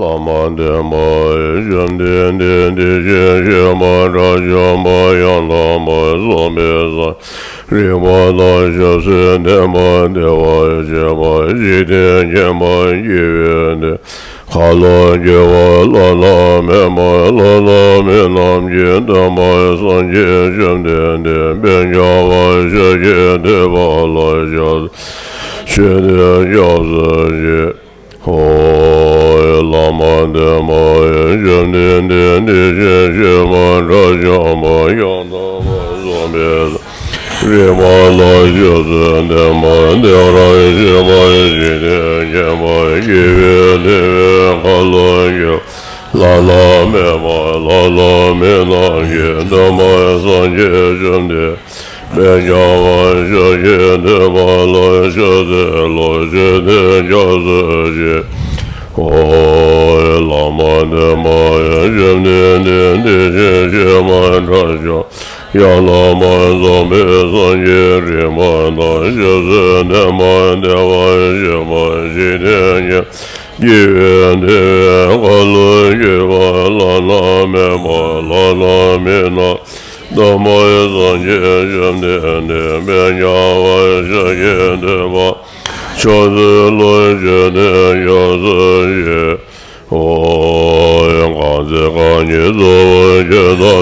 Lama de ma jem de je ma ra ja ma yang la ma zo me za ri ma la ja se de ma de wa je ma ji de je ma yi de ha la je wa la me ma la me nam je da ma san je jem de ben ja wa je de wa la ja she de ja ze Lama de ma jem de je ma ra ja ma yang da ma zo me ri ma la je de ma de ra je ma ji de je ma yi de ha la me ma la me na ye da ma san je jem de ben ja wa je de ma la je de ja ze Lama de ma jem de je ma ra ja ya la ma zo me san ye ri ma na je de ma de wa je ma ji de ye de wa lo ye wa la me ma la me na da ma san ye jem de ben ya wa je ye de wa cho de lo je de ya ze ye yang ga ze ga ni zo je da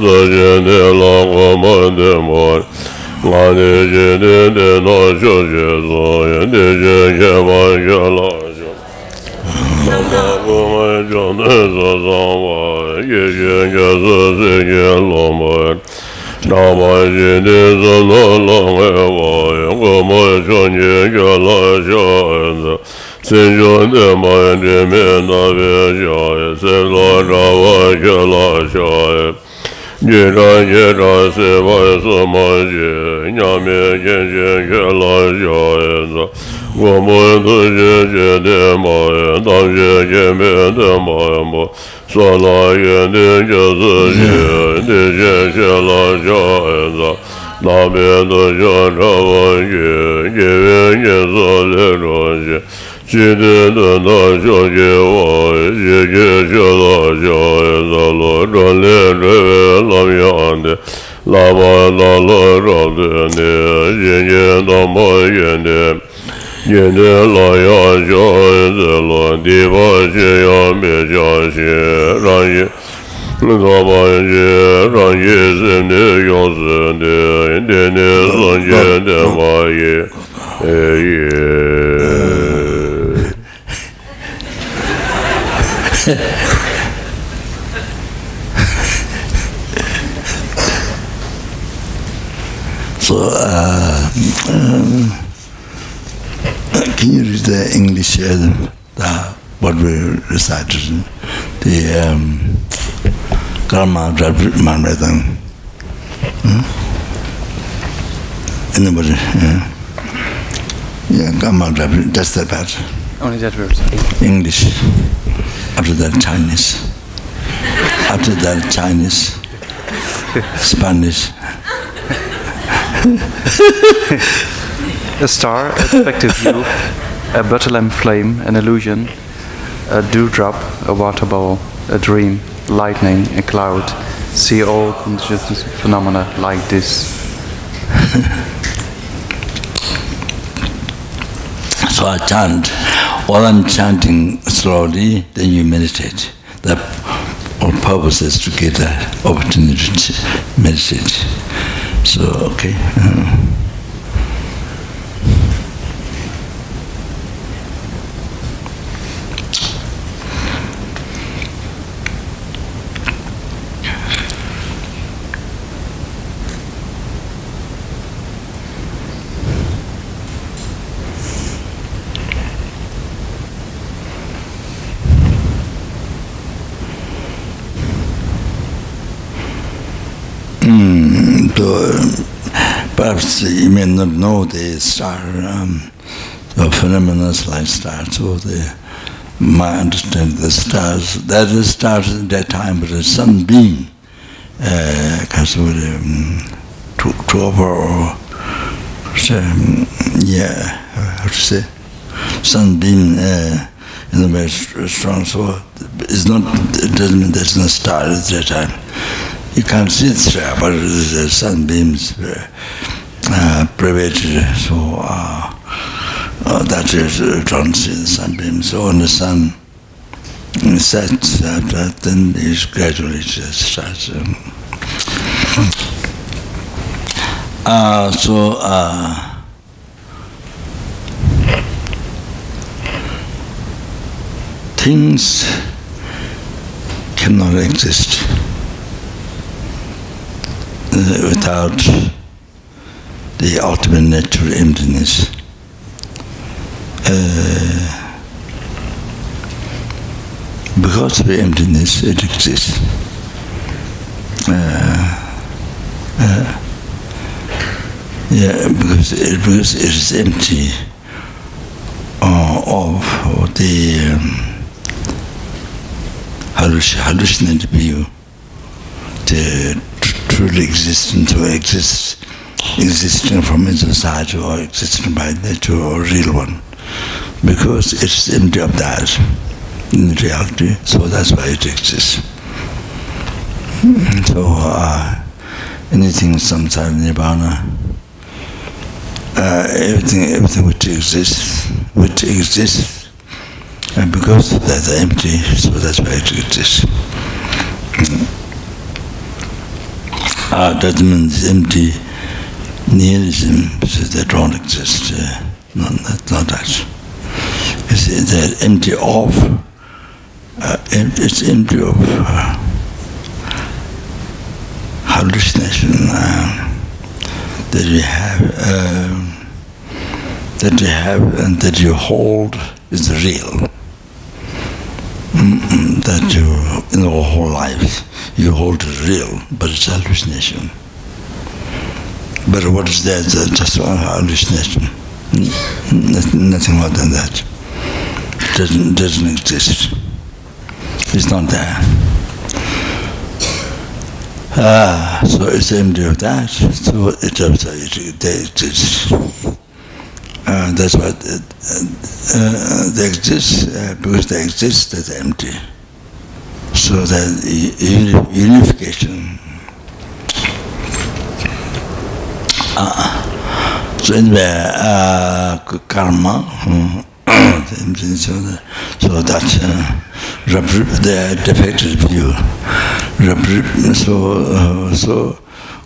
ze je de la ga ma de mo la de je de no jo je zo ye de je ma ya la jo ma ga go ma jo de zo zo wa ye je ze ye lo ma na ma je de zo lo me wa go ma jo ni ya la jo sen jo de ma de me na ve ja se lo ra wa ya la ja ye ra se wa so ma je nya me ye ya la ja wo mo de de ma da ye me de ma mo so la ye de de je la ja la me de ja ra wa ye so le ro je ji de na jo ye wa ye la ja lo ro le la ya de la ba la ro de ye da ma ye de la ya jo de lo di ba je ya me ja je ra ye da ba je ra ye ze ne yo ze de ne so je de ma ye So, can you read the English, what we recited, the Karma Manratan? Anybody? Yeah, Karma just that part. Only that word. English. After that, Chinese. After that, Chinese. Spanish. A star, a spectacle view, a bottle flame, an illusion, a dewdrop, a water bowl, a dream, lightning, a cloud. See all consciousness phenomena like this. So I chant. While I'm chanting slowly, then you meditate. The whole purpose is to get the opportunity to meditate. So, okay. Perhaps you may not know the star, the phenomena like stars, so my understanding the stars, that is stars at that time, but the sunbeam, because of to over, how to say, sunbeam very strong. So it doesn't mean there's no star at that time. You can't see the star, but the sunbeams privated. So that is you don't see the sunbeam. So when the sun sets, then it gradually just starts. Things cannot exist without the ultimate nature emptiness. Because of the emptiness, it exists. Because it is empty of the hallucinated view, the truly existent or existing from inside or existing by nature or real one, because it's empty of that in reality, so that's why it exists. So anything samsara nirvana, everything which exists, and because that's empty, so that's why it exists. Doesn't mean it's empty nihilism, so they don't exist. Not that. They're empty of. It's empty of hallucination that you have and that you hold is real. That you, in your whole life, you hold it real, but it's hallucination. But what is that? Just a hallucination. Nothing more than that. Doesn't exist. It's not there. So it's empty of that. So they exist. That's what they exist. Because they exist, they're empty. So that unification. So anyway, karma. So that the defective view. So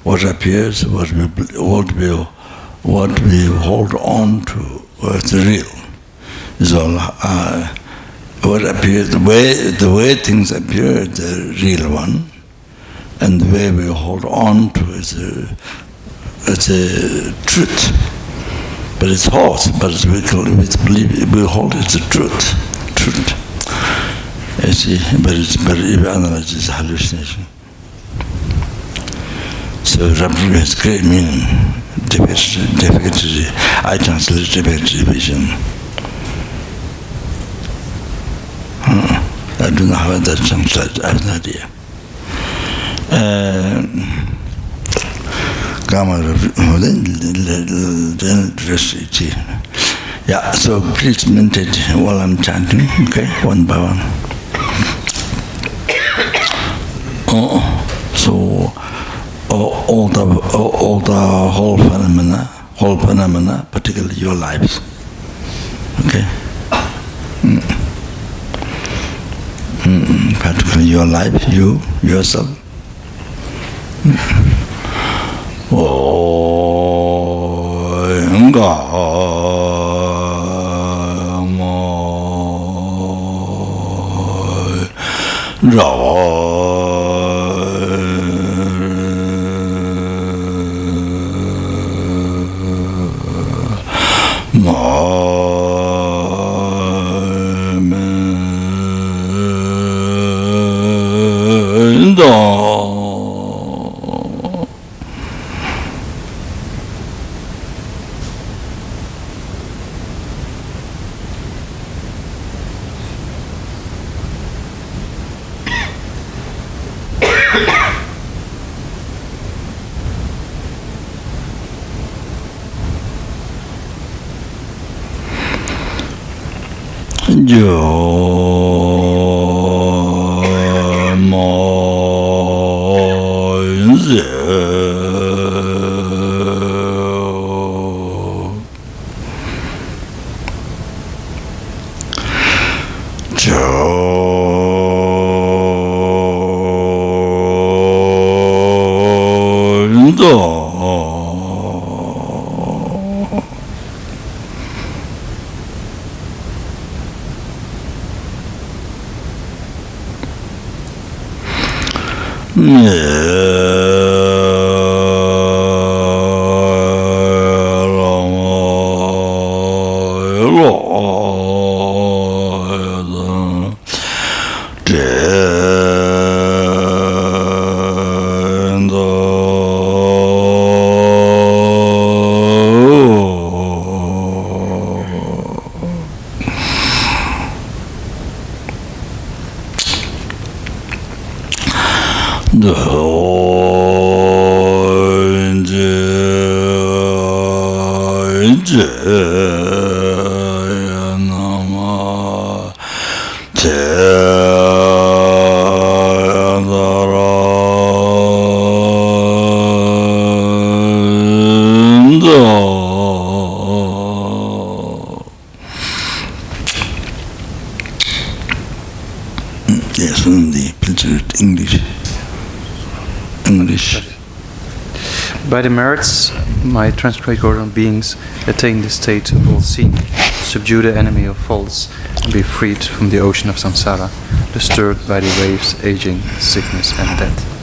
what appears, what we hold on to, what's real, is all. What appears, the way things appear, the real one, and the way we hold on to is a truth. But it's false, but we hold it's a truth. You see, but if you analyze, it's a hallucination. So Rinpoche has great meaning. Defective, I translate defective vision. I don't know how that translates, I have no idea. Yeah, so please meditate while I'm chanting, okay, one by one. So all the whole phenomena, particularly your lives, okay. Particularly your life, yourself. Yes, in the printed English. By the merits, my transgregorial beings attain the state of all seeing, subdue the enemy of false, and be freed from the ocean of samsara, disturbed by the waves, aging, sickness, and death.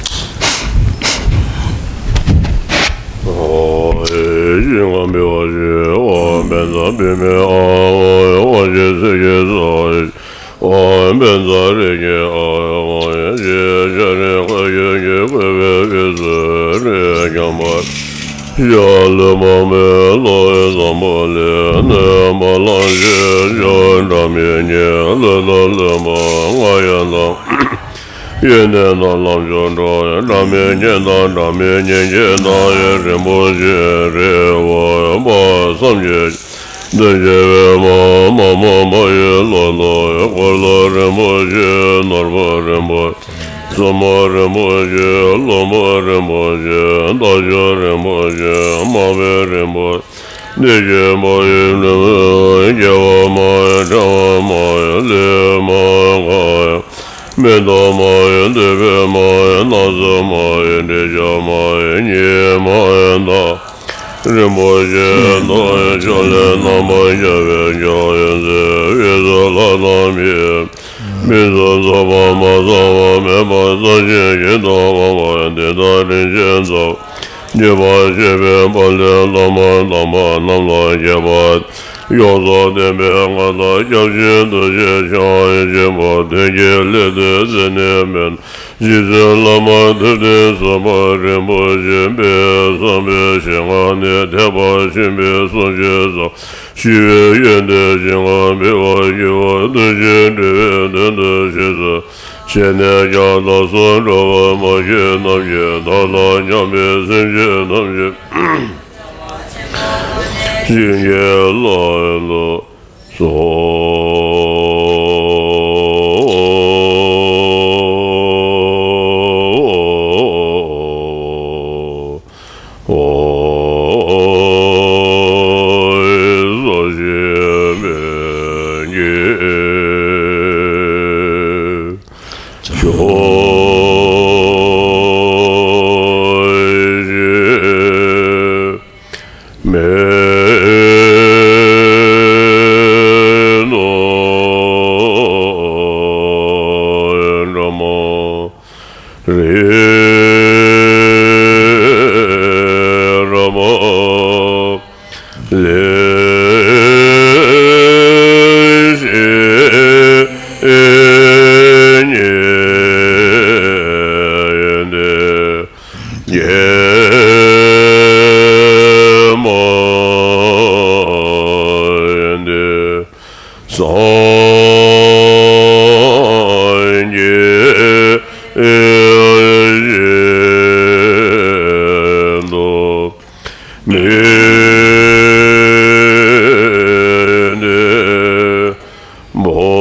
Bo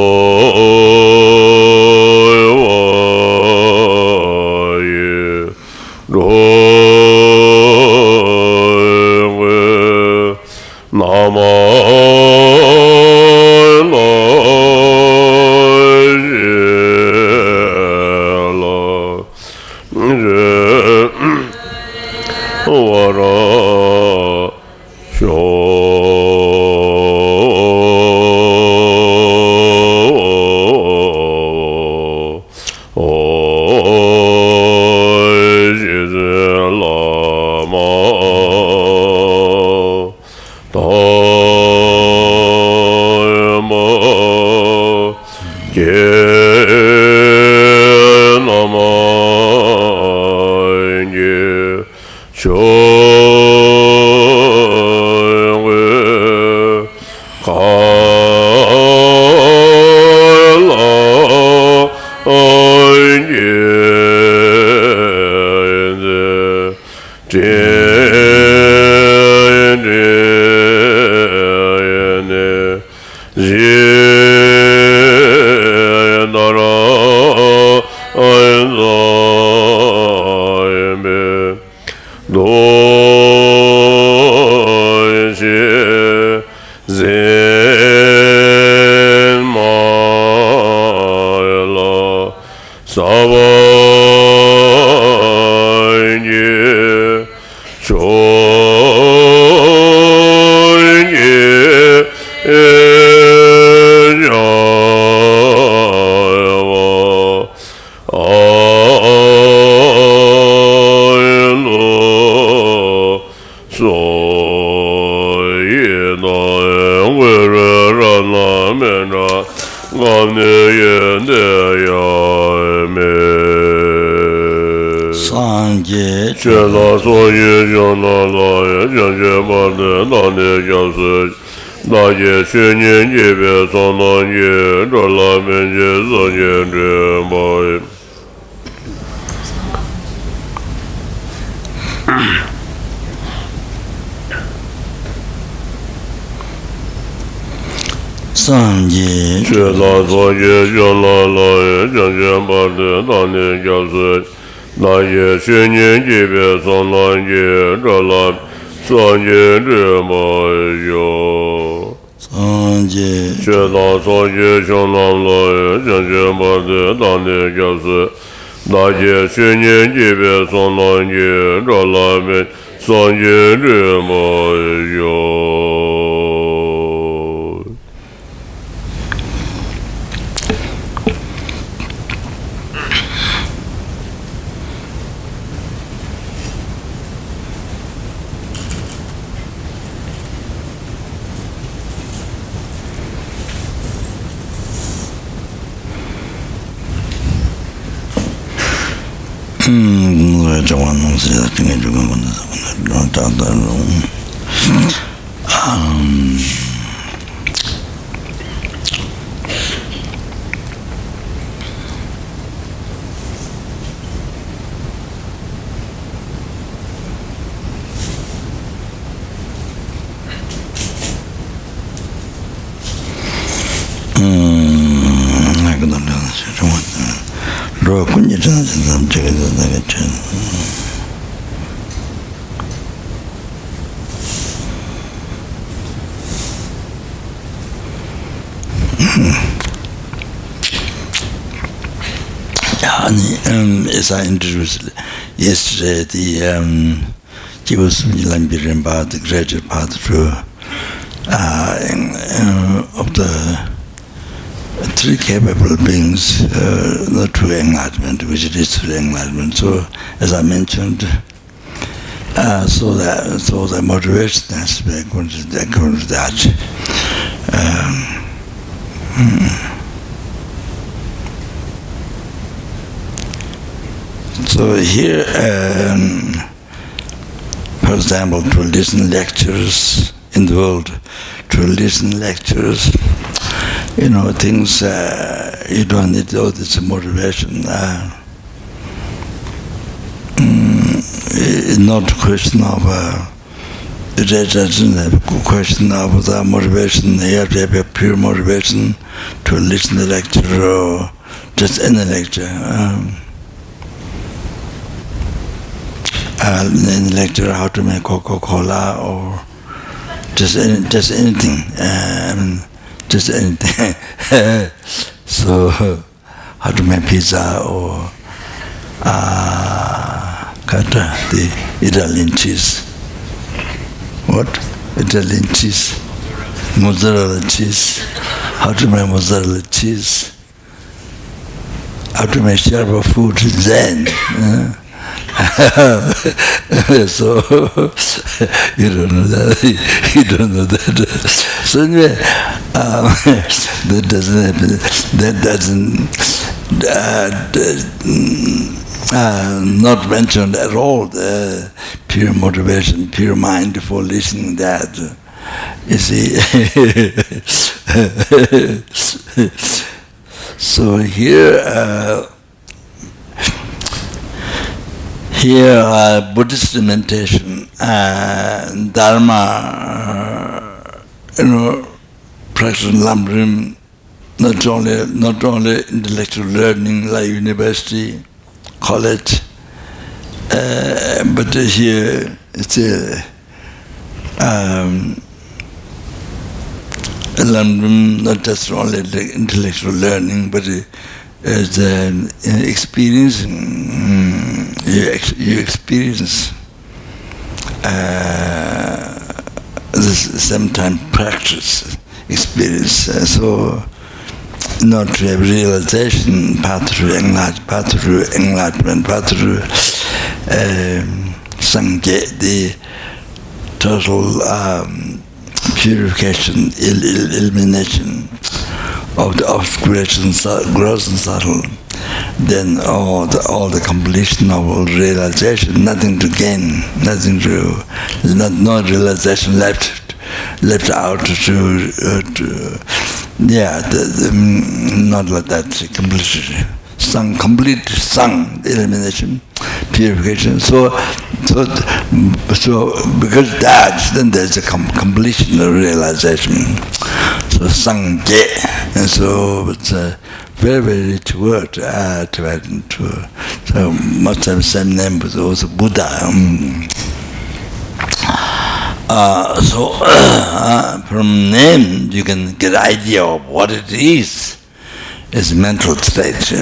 Lama as I introduced yesterday, the the graduate path through of the three capable beings, the true enlightenment, which it is true enlightenment. So, as I mentioned, so the motivation aspect was that. So here, for example, to listen lectures in the world, to listen lectures, things you don't need all this motivation. It's not a question of it isn't a question of the motivation. You have to have a pure motivation to listen to the lecture or just any lecture. In the lecture how to make Coca-Cola or just anything, just anything. So how to make pizza or the Italian cheese. What? Italian cheese. Mozzarella cheese. How to make mozzarella cheese. How to make sharper food, Zen. So you don't know that. You don't know that. So anyway, that doesn't happen. That doesn't not mentioned at all. The pure motivation, pure mind for listening. That you see. So here. Here, Buddhist meditation, Dharma, practice lamrim, not only intellectual learning like university, college, but here it's lamrim, not just only intellectual learning, but as experience, you experience this sometimes practice experience. So not to have realization, path through enlightenment, path through sangye, the total purification, elimination of the obscuration, gross and subtle, then all the completion of all realization, nothing to gain, nothing to, no realization left out not like that, complete elimination, purification. So because that, then there's a completion of realization. So sangye, and so it's a very, very rich word, Tibetan to so must have the same name, but also Buddha. So from name you can get idea of what it is. It's a mental state,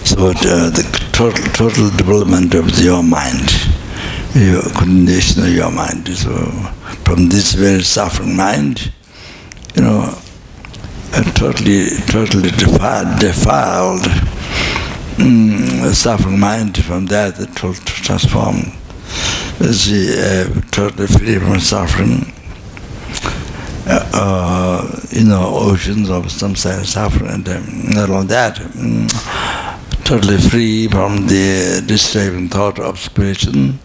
So the total development of your mind, your condition of your mind. So from this very suffering mind, totally defiled suffering mind, from that to transform, totally free from suffering. Oceans of samsara suffering and all that. Totally free from the disturbing thought obscuration,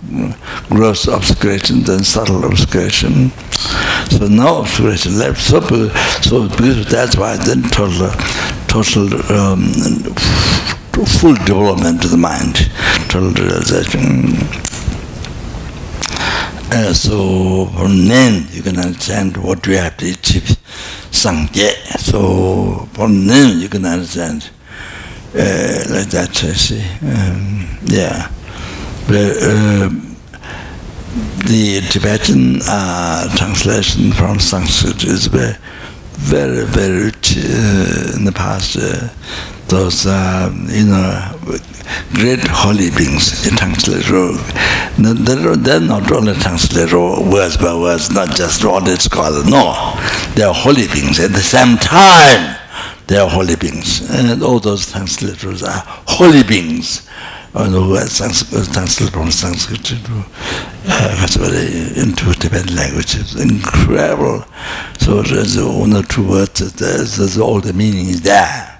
gross obscuration, then subtle obscuration. So no obscuration left. So because that's why then total full development of the mind, total realization. So from then you can understand what we have to achieve, sangye. So from then you can understand like that, see. The Tibetan translation from Sanskrit is very, very rich in the past. Those great holy beings translate. They're not only translate words by words, not just what it's called. No, they are holy beings. At the same time, they are holy beings, and all those translators are holy beings. The word translate from Sanskrit into Tibetan language. It's incredible. So there's one or two words. There's all the meaning is there.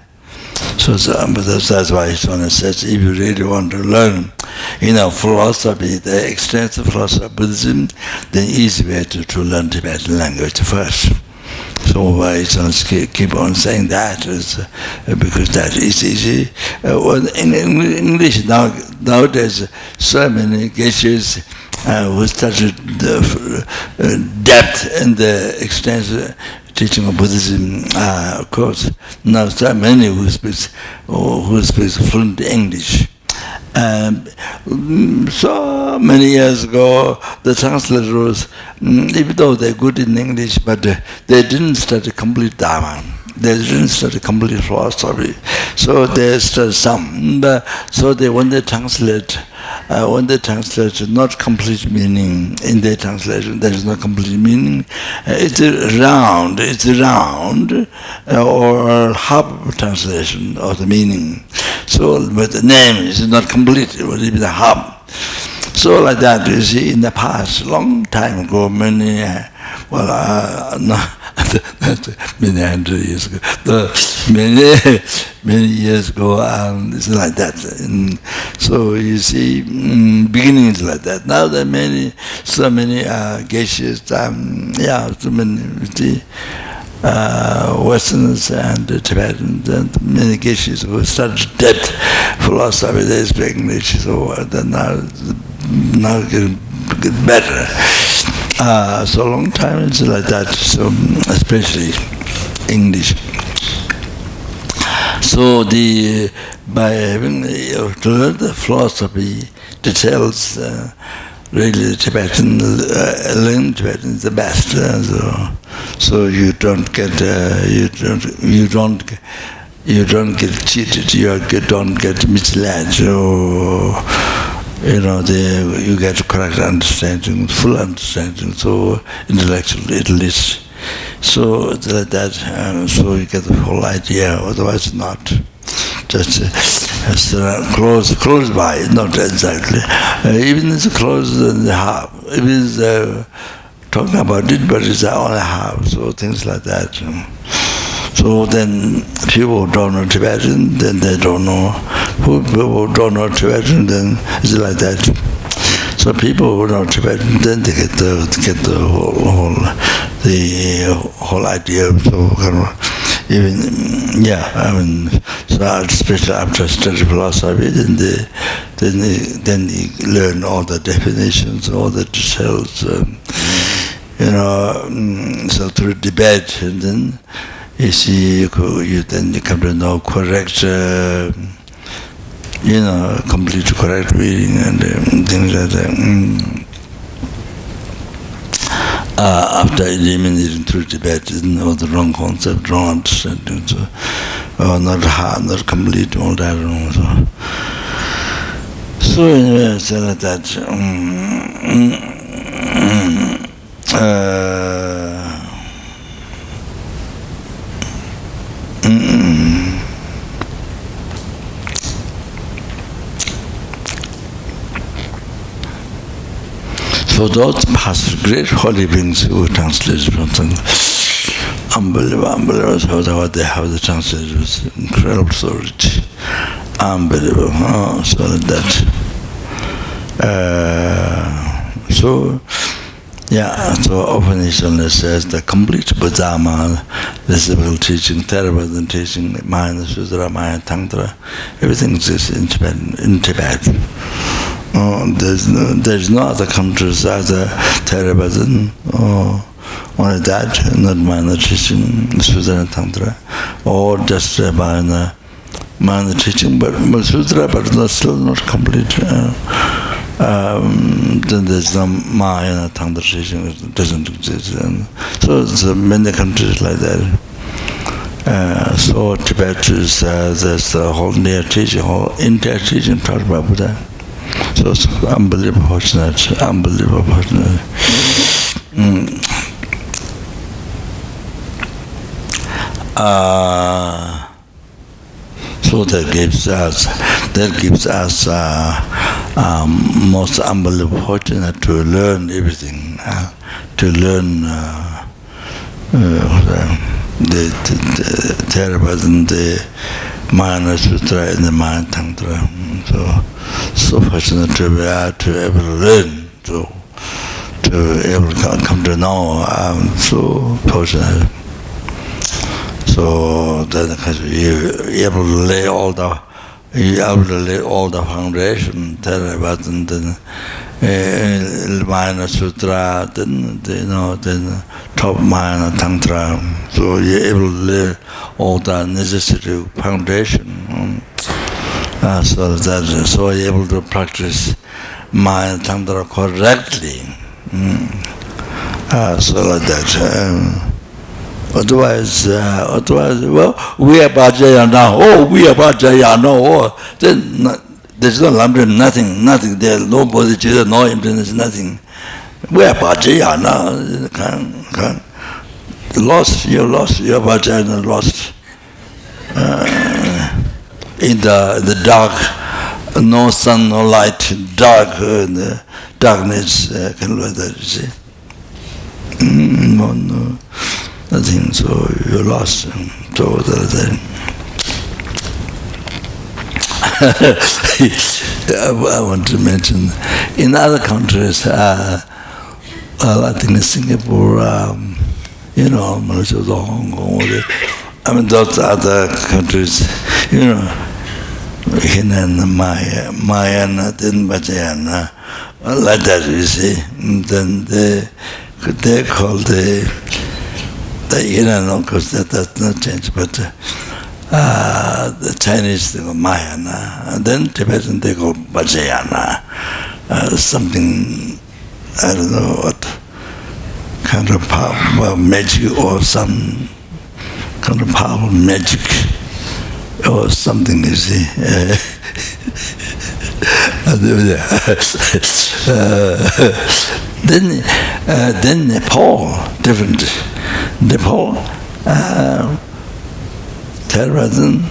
So but that's why Swana says, if you really want to learn, philosophy, the extensive philosophy of Buddhism, then easy way to learn Tibetan language first. So why Swana keep on saying that is because that is easy. In English nowadays, so many geshes who study the depth and the extensive teaching of Buddhism, of course. Now so many who speak fluent English, So many years ago, the translators, even though they're good in English, but they didn't study complete Dharma. They didn't study complete philosophy. So they studied some. So when they translate not complete meaning in their translation, there is no complete meaning. It's round, or half translation of the meaning. So, but the name is not complete, it will be the half. So like that, you see, in the past, long time ago, many years ago, many years ago, it's like that. And so you see, beginning is like that. Now there are so many geishas, so many Westerners and Tibetans and many geishas who studied depth philosophy, they speak English, so now getting better. So a long time it's like that, so especially English. So by having to learn the philosophy details, really Tibetan, learning Tibetan is the best. So you don't get cheated, you don't get misled. So, you get correct understanding, full understanding, so intellectual at least. So it's like that, so you get the whole idea, otherwise not. Just close by, not exactly. Even it's close than the half. It is talking about it, but it's only half, so things like that. So then people who don't know Tibetan, then they don't know. People who don't know Tibetan, then it's like that. So people who know Tibetan, then they get the whole idea of so especially after study philosophy, then you learn all the definitions, all the details, so through debate, and then you see, then you come to know correct, complete correct reading and things like that. After eliminating through debate, all the wrong concept, wrong understanding, so, not hard, not complete, all that wrong. So anyway, it's like that. So those past great holy beings who translated from something unbelievable, so what they have the translation was incredible authority. Unbelievable, so like that. So Upanishad says the complete Bodhama, visible teaching, Theravada teaching, Mahayana Sutra, Mahayana Tantra, everything exists in Tibet. There's no other countries other Theravada, only that, not Mahayana teaching, Sutra and Tantra, or just Mahayana teaching, but Sutra, but still not complete. Then there's no Mahayana Tantra teaching, it doesn't exist. So many countries like that. So Tibet is there's the whole near teaching, whole entire teaching taught by Buddha. So it's unbelievable fortunate. So that gives us most unbelievable fortunate to learn everything, to learn the Theravada and the Mahayana Sutra and the Mahayana Tantra. So fortunate to be able to learn, to able to come to know. So fortunate. So then you're able to lay all the foundation, Theravada and then Mahayana Sutra, then top Mahayana Tantra. So you're able to lay all the necessary foundation. so that so able to practice Maya Tantra correctly. So like that. Otherwise, well, we are Vajrayana. Oh, we are Vajrayana. Oh, then there's no lamrim, nothing. There's no bodhicitta, no imputed, nothing. We are Vajrayana. Lost. You're lost. You're Vajrayana lost. In the dark, no sun, no light, dark, darkness, kind of like that, you see. No, nothing, so you're lost. So I want to mention, in other countries, I think in Singapore, Malaysia, Hong Kong, I mean, those other countries, Hinan, Maya, then Vajrayana, like that, you see. Then they call the of course that's not changed, but the Chinese they go Mayana, and then Tibetan they go Vajrayana, something, I don't know what kind of power, magic or some kind of power, magic or something, you see. Then Nepal, different. Nepal, Theravada,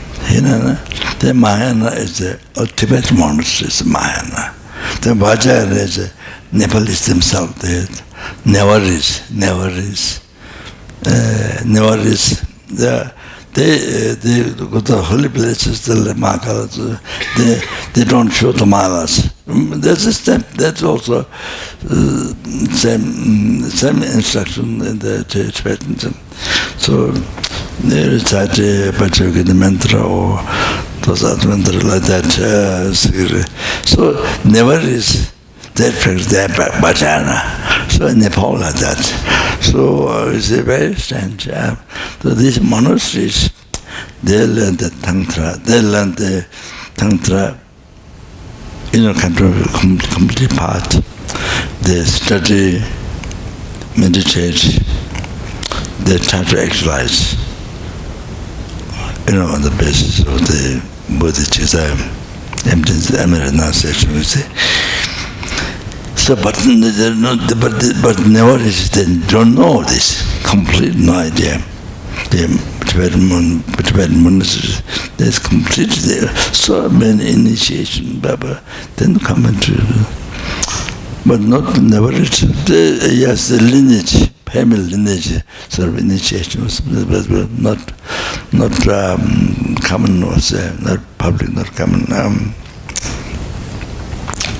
the Mahayana is a Tibetan monastery, is Mahayana. The Vajrayana is a Nepalese themselves, never is. They go to holy places, the Mahakas, they don't show the malas. There's a step, that's also same instruction in the Tibetan. So they recite the mantra or those other mantra like that. So never is that practice, that bhajana. So in Nepal like that. So it's a very strange. So these monasteries, they learn the Tantra, kind of complete part. They study, meditate, they try to actualize, on the basis of the bodhicitta, emptiness, renunciation, we say. So, but never is, they don't know this, complete no idea. The Tibetan monasteries, there's completely so many initiation, then come into, but never is. Yes, the lineage, family lineage, sort of initiation was not common, was not public, not common.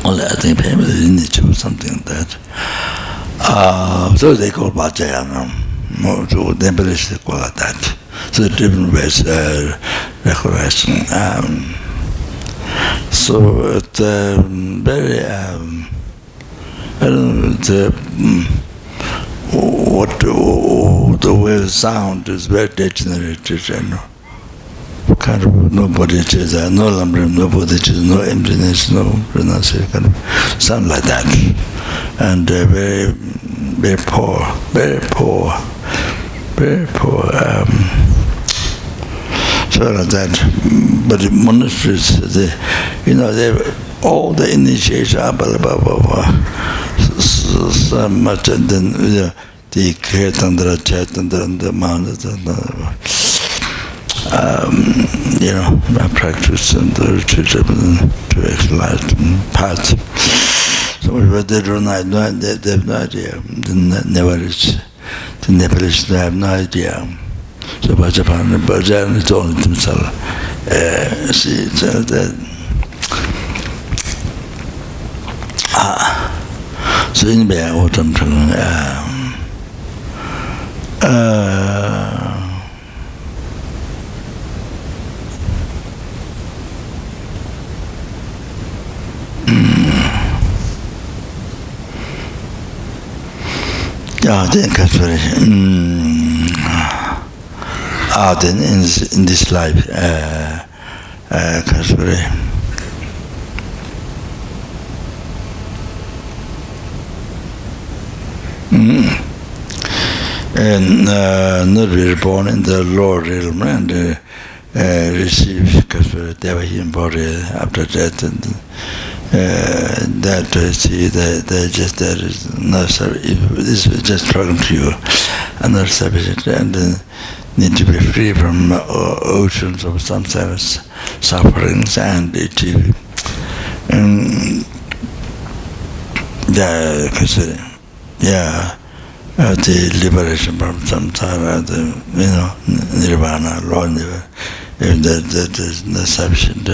Only I think family lineage or something like that. So they call Vajrayana. So they believe they call it that. So different ways recollection. So it's very I don't know the way the sound is very degenerated and kind of no bodhicitta, no lamrim, no bodhicitta, no emptiness, no renunciation, kind of sound like that, and very poor. So like that. But the monasteries, they all the initiation, so much, and then the Kirtandra, Chaitandra, and the Manatandra. I practice and the retreat to exercise paths. So, but they don't know, they have no idea. Never is. The Nepalese, they have no idea. So, Bhajan is only themselves. See, so that. So, anyway, what I'm talking then then in this life, And not be born in the lower realm and receive Devahin body after death, and that see that just that is not this is just talking to you, and not sufficient, and need to be free from oceans of samsara sufferings, and achieve the liberation from samsara, the nirvana, Lord, if that is not sufficient.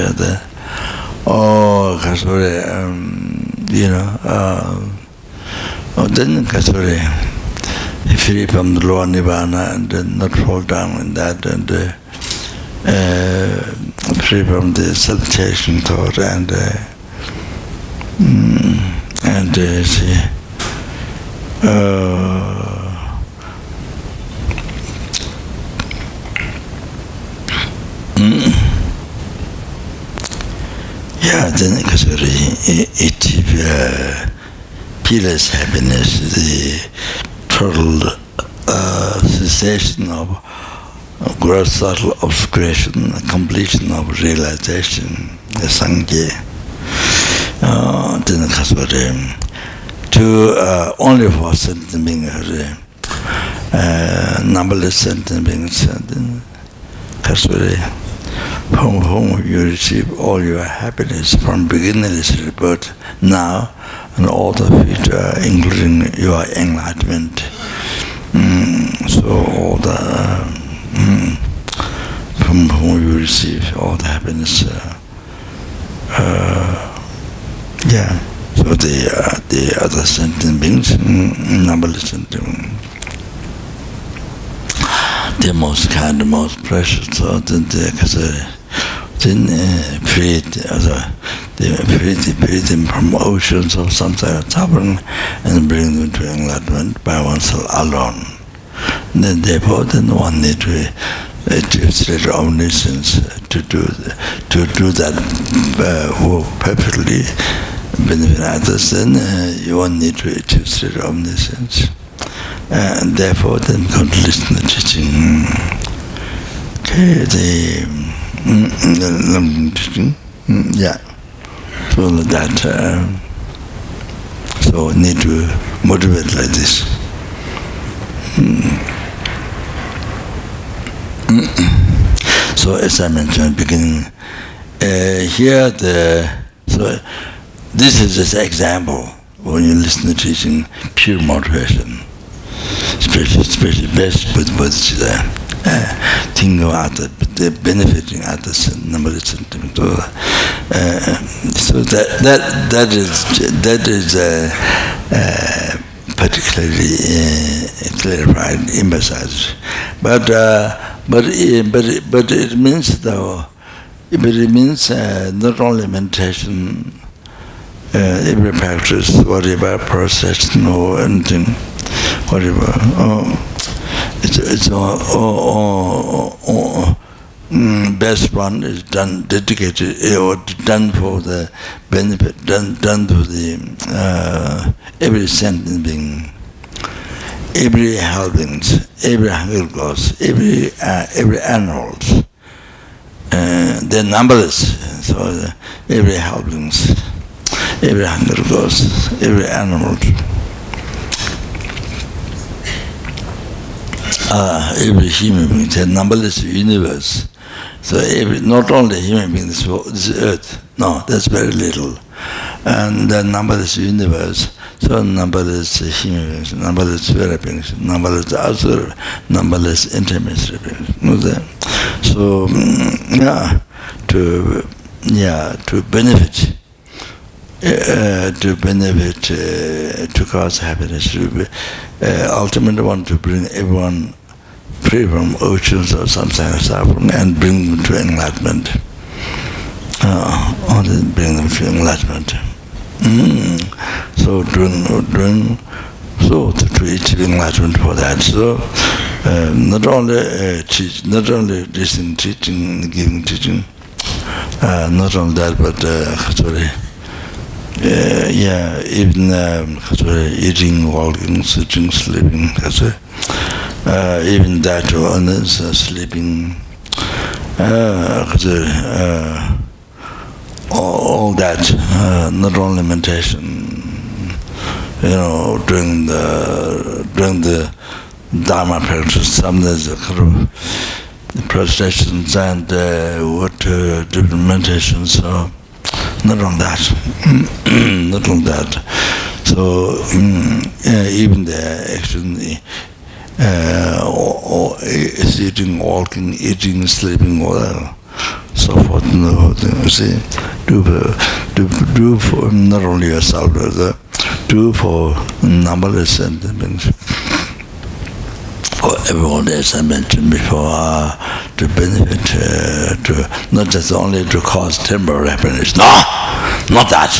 Then Kasuri, free from the lower nirvana and not fall down in that, and free from the self-chasing thought, and see. Then achieve peerless happiness, the total cessation of gross subtle obscuration, completion of realization, the Sangye. Then to only for sentient beings, numberless sentient beings, from whom you receive all your happiness from beginningless rebirth now and all the future, including your enlightenment. So all the from whom you receive all the happiness. So the other sentient beings, numberless sentient beings, the most kind, the most precious, so then free them from oceans of samsara suffering and bring them to enlightenment by oneself alone. Then therefore, one need to achieve state of omniscience to do that perfectly benefit others. Then one need to achieve state of omniscience. And therefore, then come to listen to the teaching. Okay, the teaching, so that so need to motivate like this. So as I mentioned at the beginning, here so this is just example when you listen to teaching, pure motivation. Especially best with bodhicitta, think about it, the benefiting others and number of sentiments. So that is particularly clarified, emphasized. But it means though, it means not only meditation, every practice, whatever process, no anything. Whatever, it's best one is done, dedicated or done for the benefit, done to the every sentient being, every helpings, every hunger ghost, every animals. They're numberless. So every helpings, every hunger ghost, every animal. Every human being, it's a numberless universe. So not only human beings, this earth, no, that's very little. And the numberless universe, so numberless human beings, numberless spirit beings, numberless asura, numberless intermediary beings. So, to benefit. To cause happiness, to ultimately want to bring everyone free from oceans of samsara suffering and bring them to enlightenment. Bring them to enlightenment. So doing so to achieve enlightenment for that. So not only listening, teaching, giving teaching, not only that, but even eating, walking, sitting, sleeping, even that one is sleeping, all that, not only meditation, during the Dharma practice, some days the processions and different meditations, so not on that, not on that. So even the actually sitting, walking, eating, sleeping, whatever, so forth and the whole thing. See, do for not only yourself, but do for numberless sentiments. For everyone, as I mentioned before, to benefit, to not just only to cause temporary happiness. No, not that.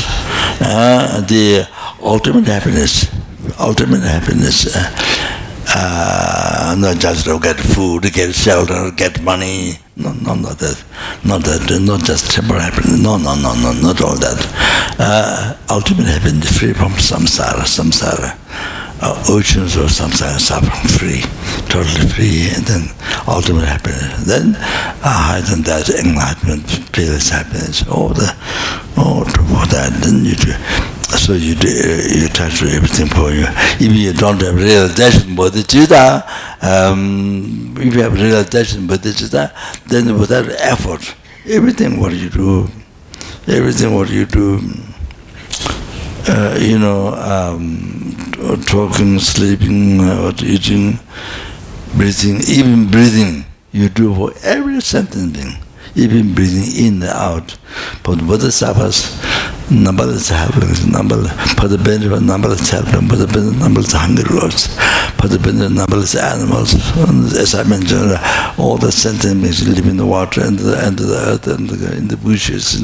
The ultimate happiness, not just to get food, get shelter, get money. No, not that. Not just temporary happiness. No, not all that. Ultimate happiness, free from samsara. Oceans of samsara, suffering free, totally free, and then ultimate happiness. Then higher than that, enlightenment, peerless happiness. For that, then you do. So you touch everything for you. If you don't have realization bodhicitta, if you have realization bodhicitta, then without effort, everything what you do, talking, sleeping, eating, breathing, even breathing, you do for every sentient, even breathing in and out. For the bodhisattvas, numberless helplings, for the benefit of numberless helplings, for the benefit of numberless hungry lords, for the benefit of numberless animals. As I mentioned, all the sentient beings live in the water and the earth and in the bushes,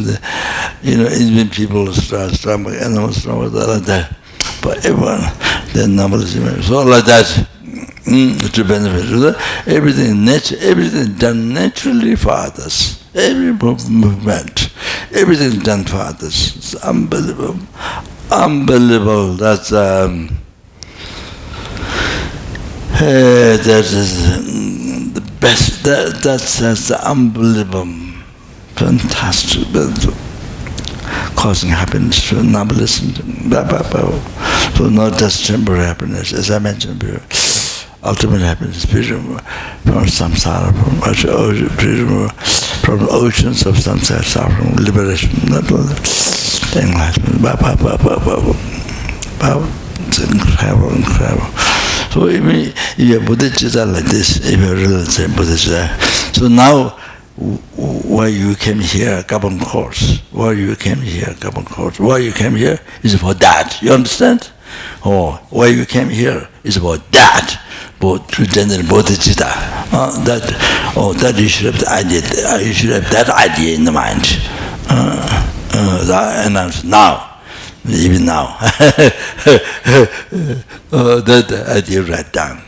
even people, strong animals, like that. For everyone, they're numberless. So like that, to benefit. Everything done naturally for others. Every movement, everything done for others. It's unbelievable. That's that is the best. That's unbelievable, fantastic, causing happiness to numberless. So not just temporary happiness, as I mentioned before. Ultimate happiness, freedom from samsara, freedom from oceans of samsara, suffering, liberation, not all that. Enlightenment, it's incredible. So if you have bodhicitta like this, if you really say bodhicitta, so now why you came here, Kopan course, why you came here is for that, you understand? Why you came here is about that. To generate bodhicitta, that you should have the idea. You should have that idea in the mind. And now, even now, that idea write down.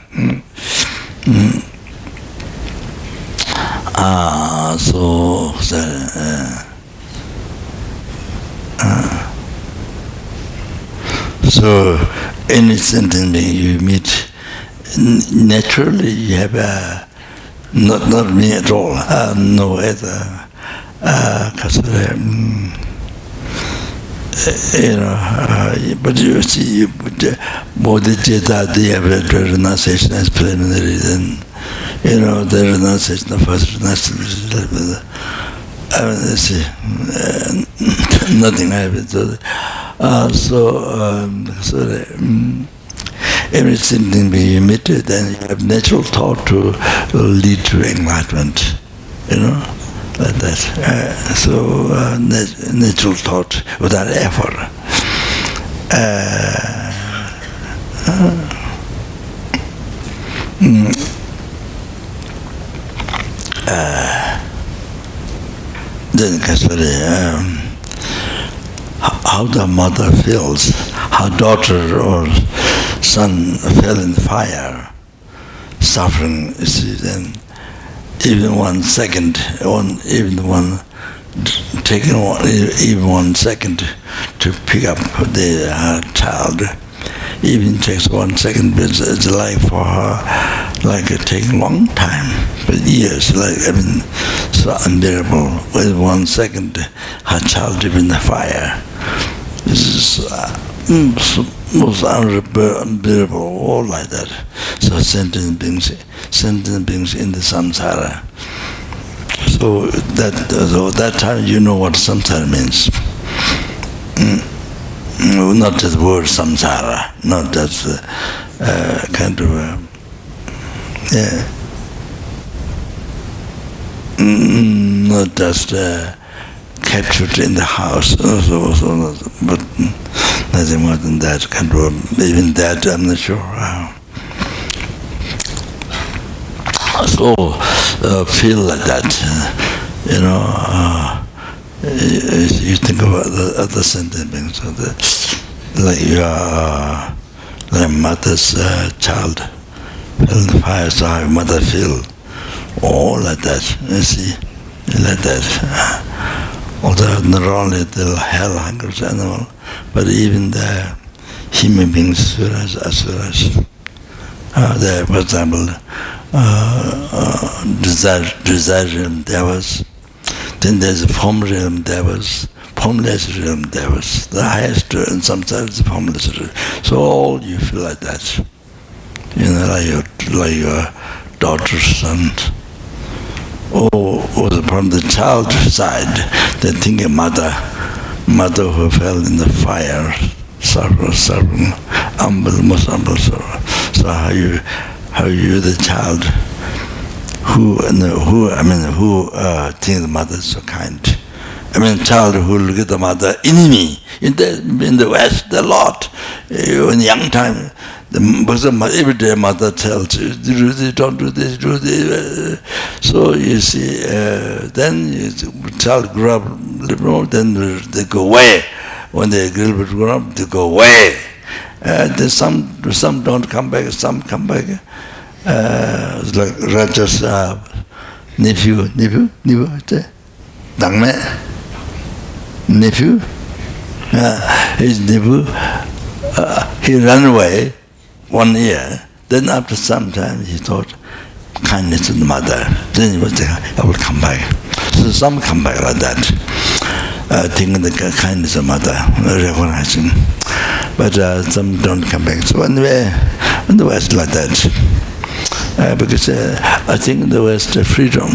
So any sentient being you meet, naturally you have not me at all, no other, but you see, bodhicitta, they have a renunciation as preliminary, then, the renunciation, the first renunciation, nothing happens. Everything being emitted, then you have natural thought to lead to enlightenment, like that. Natural thought without effort. Then how the mother feels, how daughter or son fell in the fire, suffering, you see, then even 1 second, even one taking even 1 second to pick up the child. Even takes 1 second, but it's like for her, like it takes a long time, but years, like, so unbearable. With 1 second, her child is in the fire. This is most unbearable, all like that. So sentient beings in the samsara. So that time you know what samsara means. Not just word samsara, not just kind of not just captured in the house, but nothing more than that. Kind of, even that I'm not sure. So feel like that, you think about the other sentient beings, like you are like mother's child, fell in the fire, so how mother feel, all like that, you see, like that. Although not only the hell hungers animal, but even the human beings, asuras, there, for example, desire realm devas. Then there's a form realm devas, formless realm devas. The highest in samsara is the formless realm. So all you feel like that. Like your daughter's son. Or from the child's side, they think a mother who fell in the fire, suffering, most humble sorrow. So how you the child who think the mother is so kind. Child who look at the mother, enemy. In the West, a lot. In young time, every day mother tells you, do this, don't do this, do this. So you see, then child grow up a little more, then they go away. When they grow up, they go away. Then some don't come back, some come back. It's like Raja's nephew, Dangme, nephew, his nephew, he ran away 1 year. Then after some time he thought, kindness to the mother. Then he was like, I will come back. So some come back like that, thinking the kindness of mother, recognizing. But some don't come back. So anyway, in the West like that. Because I think there was the freedom,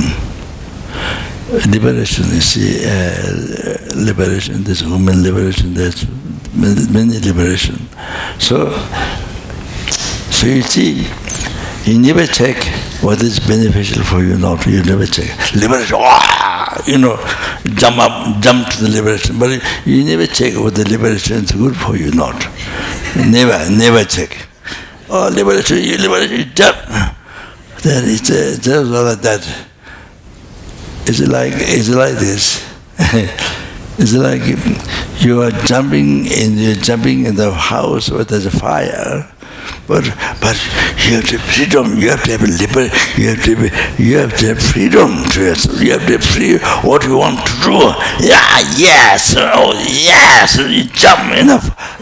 liberation, you see, liberation, there's women liberation, there's many liberation. So you see, you never check what is beneficial for you, not you never check. Liberation, jump to the liberation, but you never check what the liberation is good for you, not. Never check. Oh, liberation, you jump. Then it's just like that. It's like this. It's like you are jumping in the house where there's a fire, but you have the freedom. You have to have liberty. You have to have freedom to yourself. You have to have free what you want to do. Yeah, yes, oh yes. You jump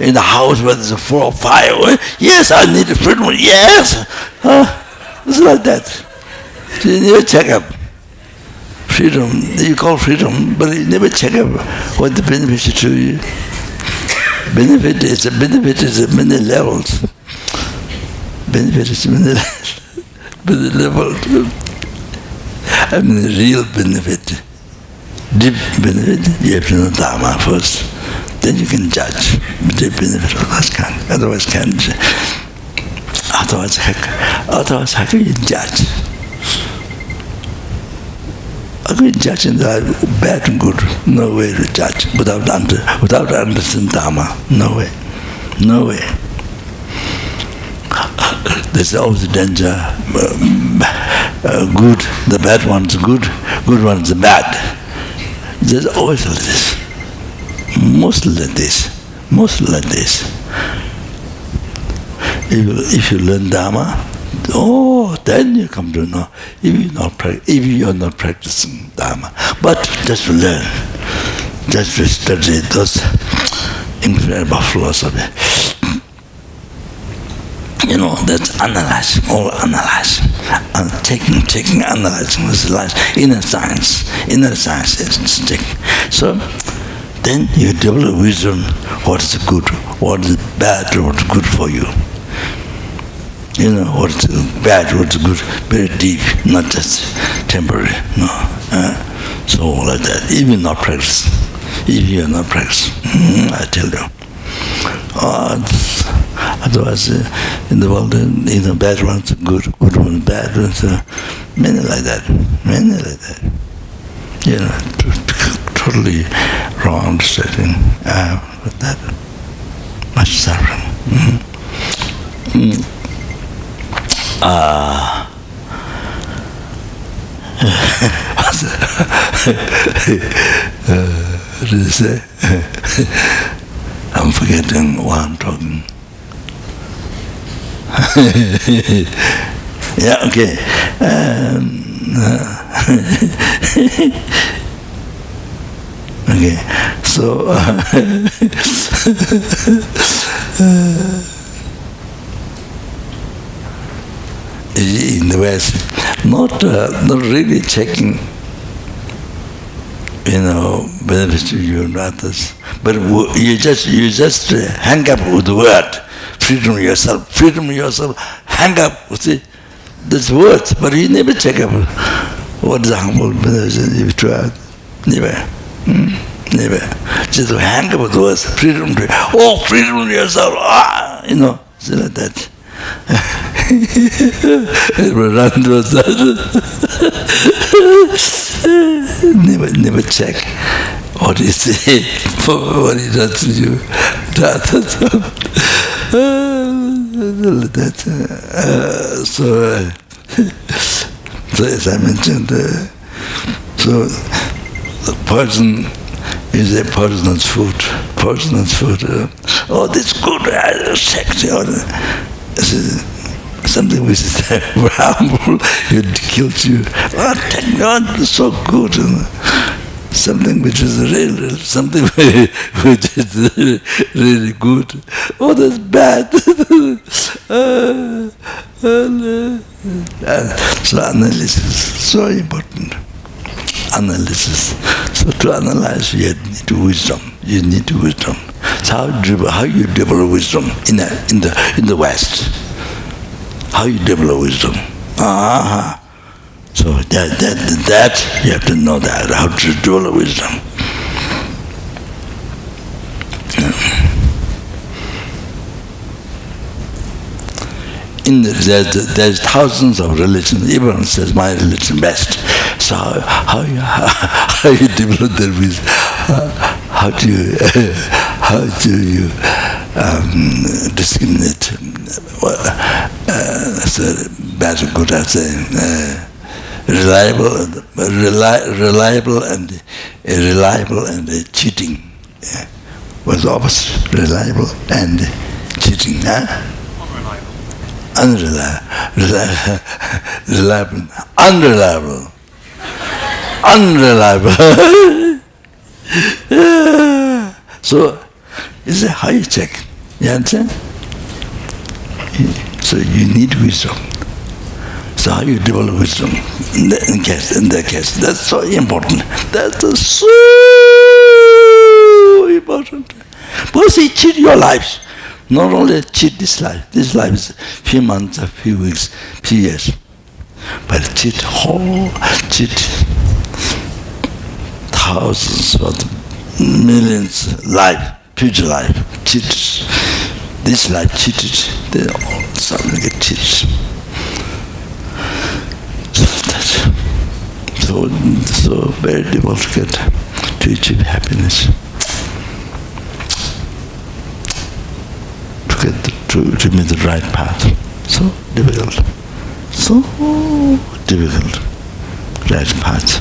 in the house where there's a full of fire. Yes, I need freedom. Yes. It's like that. So you never check up. Freedom, you call freedom, but you never check up what the benefit is to you. Benefit is many levels. Benefit is many levels. Real benefit. Deep benefit, you have to know Dharma first. Then you can judge the benefit of that kind. Otherwise, how can you judge? How can you judge in the bad and good? No way to judge without understanding Dharma. No way. There's always a danger. Good, the bad one's good one's bad. There's always like this. Mostly like this. If you learn Dharma, Oh, then you come to know if you are not practicing Dharma. But just to learn, just to study those incredible philosophy. You know, that's analyzing, all analyzing, and taking, analyzing this life. Inner science is taking. So then you develop wisdom. What is good, what is bad, what is good for you. You know, what is bad, what is good, very deep, not just temporary. No. So like that. If you not practice, I tell you. Otherwise, in the world, bad ones, good ones, bad ones, many like that. You know, totally wrong understanding with that. Much suffering. What did you say? I'm forgetting what I'm talking. Yeah, okay. Okay, so in the West, not really checking, benefits to you and others, but you just hang up with the word. Freedom yourself, hang up with this word, but you never check up what is humble benefit if you try. Never. Just hang up with the words, freedom yourself, so like that. Run towards that. Never check what he say, what he does to you. So as I mentioned, so the poison is a poisonous food. This good, sexy. Something which is harmful, it kills you. Thank God, it's so good. Something which is real, something which is really good. That's bad. So analysis is so important. So to analyze, you need wisdom. So how you develop wisdom in the West? How you develop wisdom? So that you have to know that, how to develop wisdom. There's thousands of religions. Everyone says my religion best. So how you develop that wisdom? How do you discriminate? Bad or good, I say. Reliable and cheating. Yeah. Was opposite, reliable and cheating. Unreliable. So, this is how you check. You understand? So you need wisdom. So how you develop wisdom in that case. That's so important. That's so important. Because he cheat your lives. Not only cheat this life. This life is a few months, a few weeks, few years. But cheat thousands of millions life, future life, cheat. This life cheated. They all suddenly get cheated. So very difficult to achieve happiness. To meet the right path. So difficult. Right path.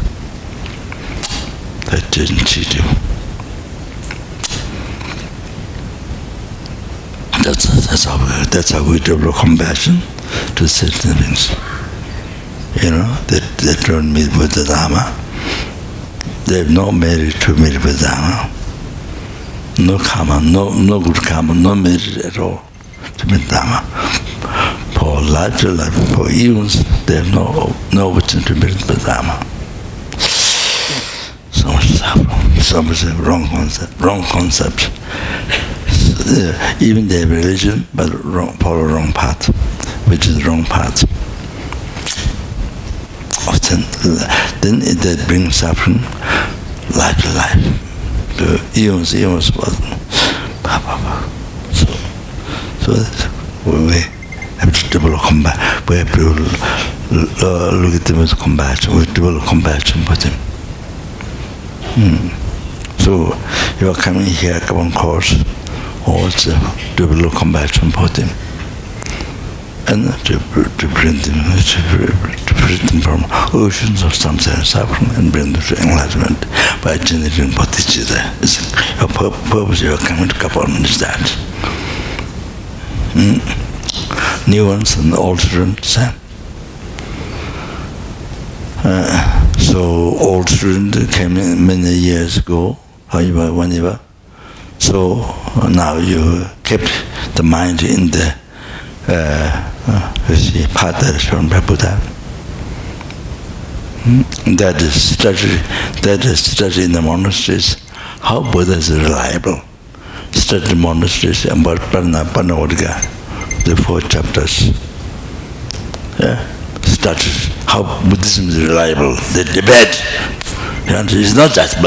That didn't cheat you. That's how we develop compassion. to sentient beings. You know, they don't meet with the Lama. They have no merit to meet with the Lama. No karma, no good karma, no merit at all to meet the Lama. For life to life, for eons, they have no opportunity to meet with the Lama. So much suffering, so much wrong concept. Even they have religion, but follow wrong path, which is the wrong path. Then that brings suffering, life to life. The eons was. So we have to develop compassion. We have to look at them with compassion. We develop compassion for them. So you are coming here, come on course, also develop compassion for them. And to bring them, to free them from oceans of samsara suffering and bring them to enlightenment by generating bodhicitta. Your purpose you are coming to Kopan is that. New ones and old children, same. So old children came in many years ago, whenever. So now you kept the mind in the path that is shown by Buddha. That is study in the monasteries, how Buddha is reliable. Study in monasteries about Panavadga, the 4 chapters. Study how Buddhism is reliable. The debate. It's not just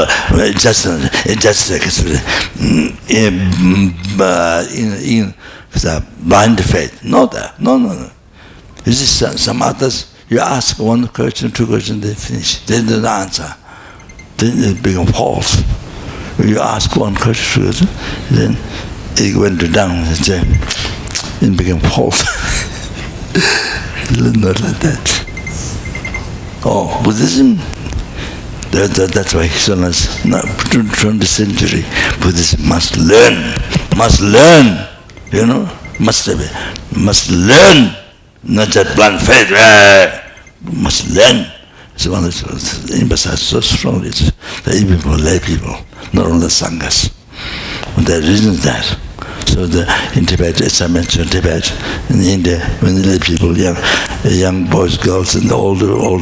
in blind faith. No. You see, some others, you ask one question, 2 questions, they finish. They don't answer. Then it becomes false. You ask one question, 2 questions, then it went down, it became false. Not like that. Oh, Buddhism, that's why he told us, 20th century, Buddhism must learn, you know, must learn, not just blind faith, must learn. So one is emphasized so strongly, that even for lay people, not only sanghas. And the reason is that. So in Tibet, as I mentioned, in Tibet, in India, when the lay people, young boys, girls, and the old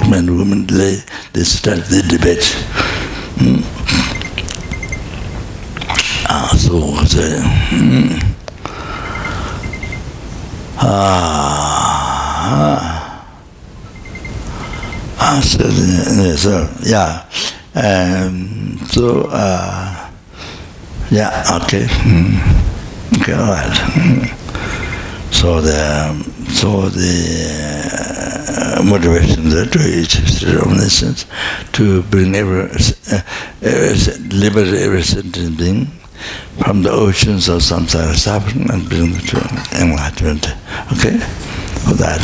men, women, they start the debate. Okay. Okay, all right. So the motivation there to each omniscience to bring liberate every sentient being from the oceans of samsara suffering and bring them to enlightenment. Okay, for that.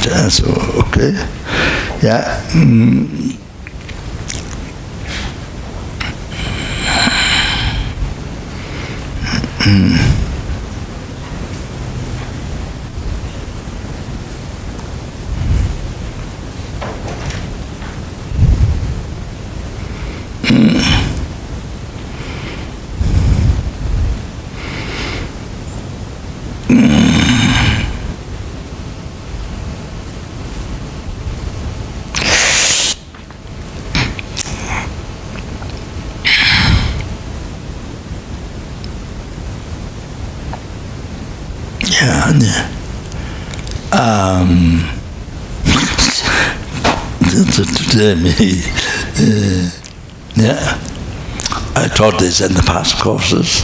I taught this in the past courses,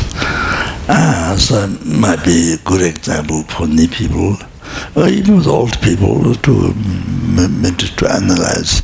so it might be a good example for new people, or even with old people, to analyze.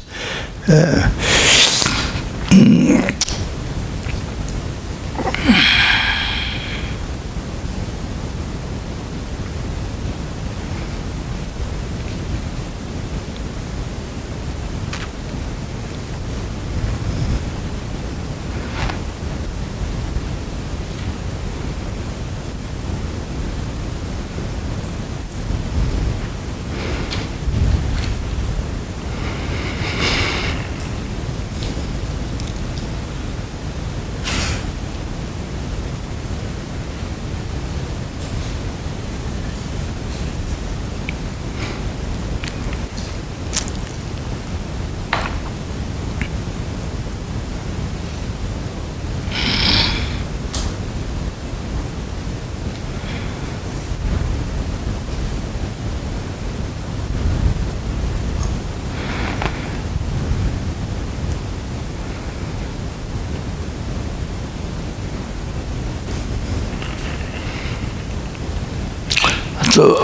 So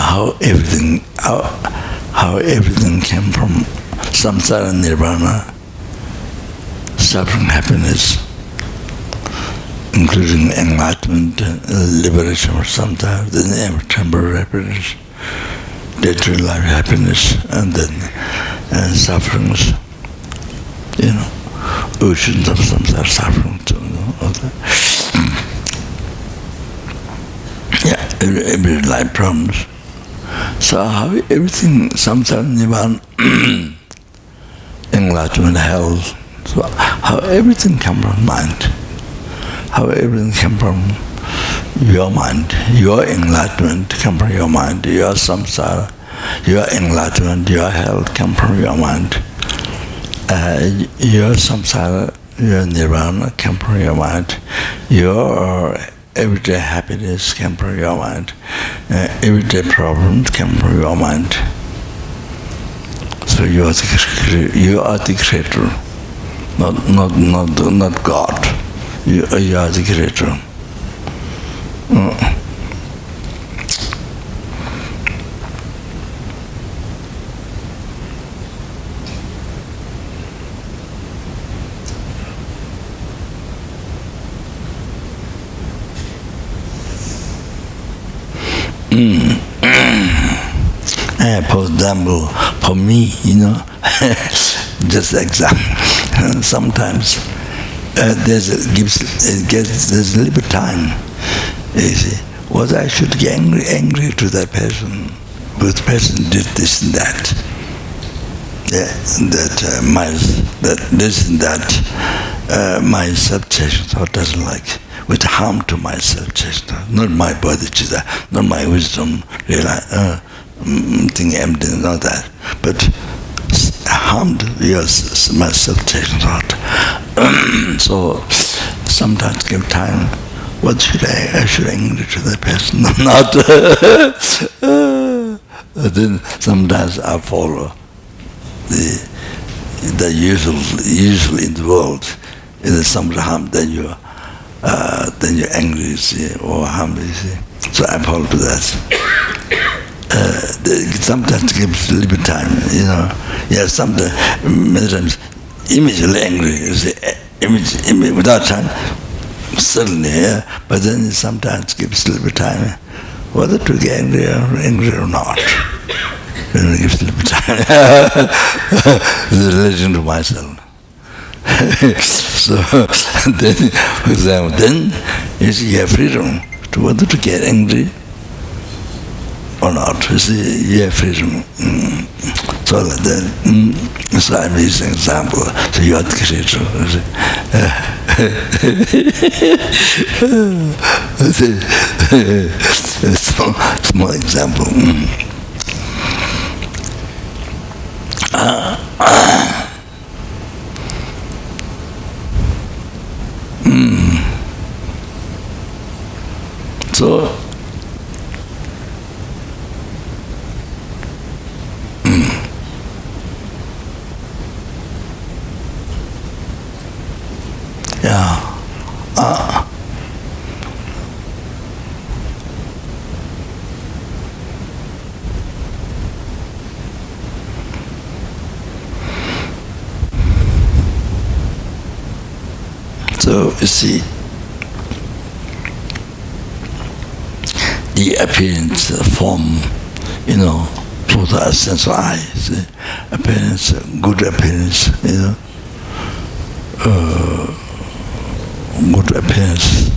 how everything came from samsara, nirvana, suffering, happiness, including enlightenment, liberation from samsara, then temporary happiness, day-to-day life happiness, and then sufferings, oceans of samsara suffering. Every life problems. So how everything, samsara, nirvana, enlightenment, health, so how everything comes from mind, how everything comes from your mind, your enlightenment comes from your mind, your samsara, your enlightenment, your health comes from your mind, your samsara, your nirvana comes from your mind, your everyday happiness comes from your mind. Everyday problems come from your mind. So you are the creator, not God. You are the creator. For example, for me, just example, sometimes there's a little bit time. You see, was I should get angry to that person, because the person did this and that. My self-chasing thought doesn't like, with harm to my self-chasing thought, not my bodhicitta, not my wisdom, thing empty, not that, but harmed my self-chasing thought. So sometimes give time. What should I should angry to that person, not. Then sometimes I follow the usual in the world. If there's some harm, then you're angry, you see, or harm, you see. So I follow to that. Sometimes gives a little bit time, sometimes, many times, immediately angry, you see, without time, suddenly, but then sometimes gives a little bit time, whether to get angry or not. Then it gives a little bit time. The relation to myself. So then, for example, then you have freedom to whether to get angry or not. You see, you have freedom. So like that. So I'm using an example. So you are the creator. Small example. So so you see, the appearance, form, through the sense of eye, see, appearance, good appearance, good appearance,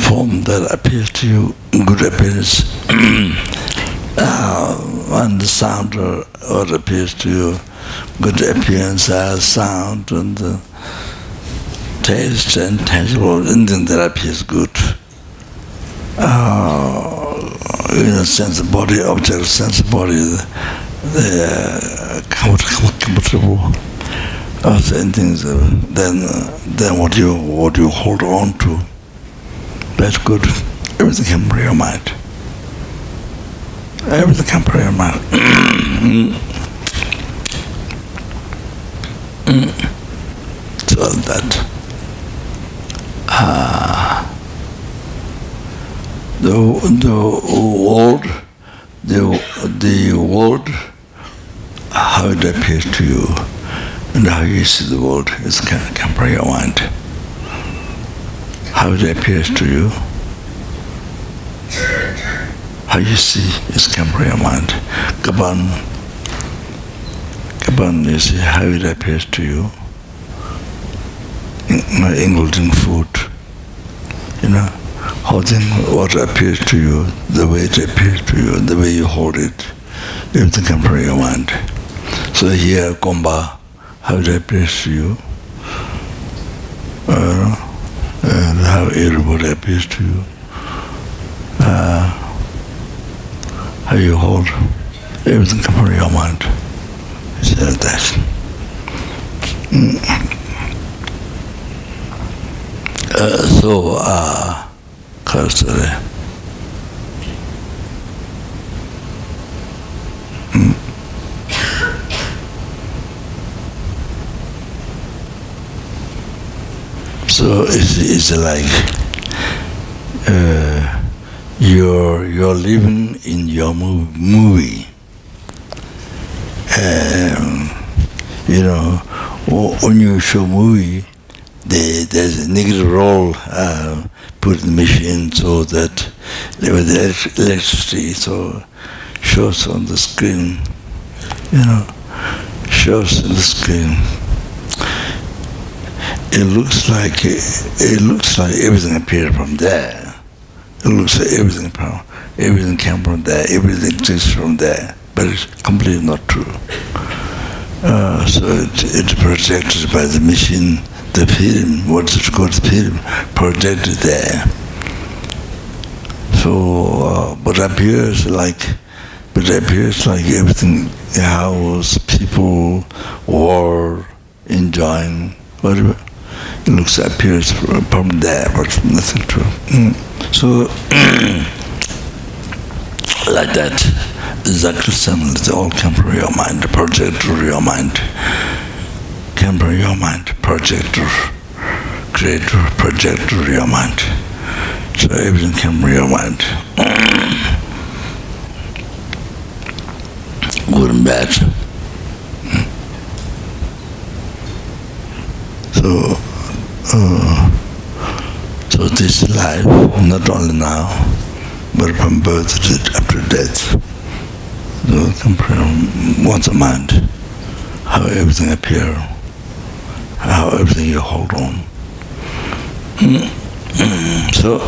form that appears to you, good appearance, and the sound what appears to you, good appearance, sound, and taste and tangible, anything that appears good. Sense of body, object, sense of body, the comfortable, and things. Then what you hold on to, that's good. Everything can bring your mind. Everything can pray your mind. So that the world, how it appears to you, and how you see the world is can pray your mind. How it appears to you, how you see is can pray your mind. Kopan, you see how it appears to you, including food, holding what appears to you, the way it appears to you, the way you hold it, everything can pray your mind. So here, Komba, how it appears to you, and how everybody appears to you, how you hold, everything can pray your mind. He said that. Cultivate. So it's like you're living in your movie. When you show movie, there's a negative role put in the machine so that with the electricity, so shows on the screen, shows on the screen. It looks like everything appeared from there. It looks like everything came from there, everything exists from there, but it's completely not true. So it's projected by the machine, the film, what's it called, film, projected there. So, but it appears like everything, house, people, war, enjoying, whatever. It appears from there, but nothing true. So, like that, exactly similar. They all come from your mind, projector, your mind. Come from your mind, projector, creator, projector, your mind. So everything came from your mind. Good and bad. So this life, not only now, but from birth up to death, come from one's mind, how everything appears, how everything you hold on. So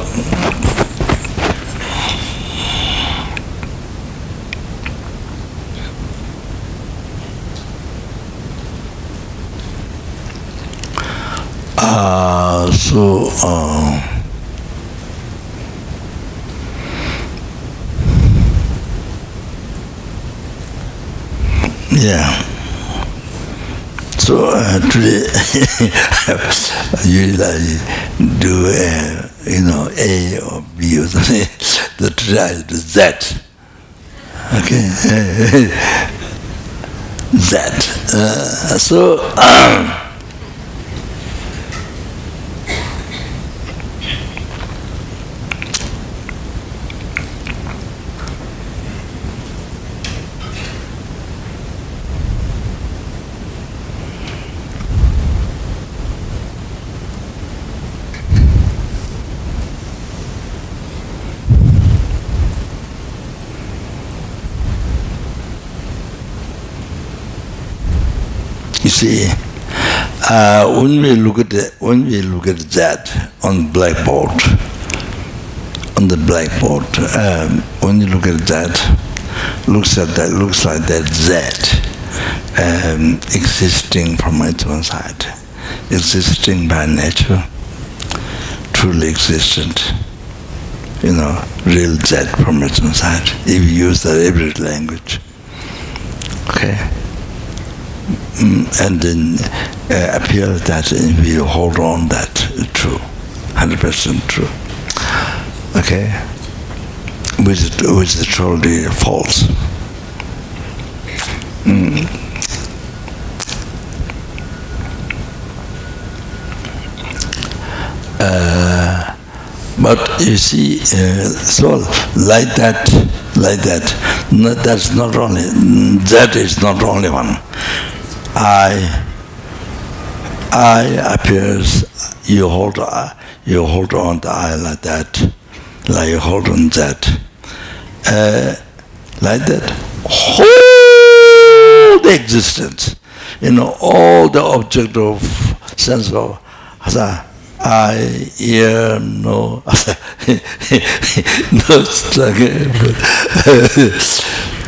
yeah. So today, usually do A or B or something. The today I do Z. Okay, Z. You see, when we look at that on blackboard, when you look at that, looks like that Z existing from its own side, existing by nature, truly existent, real Z from its own side. If you use that every language, okay. And then appear that if you hold on, that true, 100% true. Okay, which is totally false. But you see, so like that, that's not only, that is not only one. I appears, you hold on to I like that, like you hold on that. Like that, whole the existence, all the object of sense of I, ear, no, no struggle,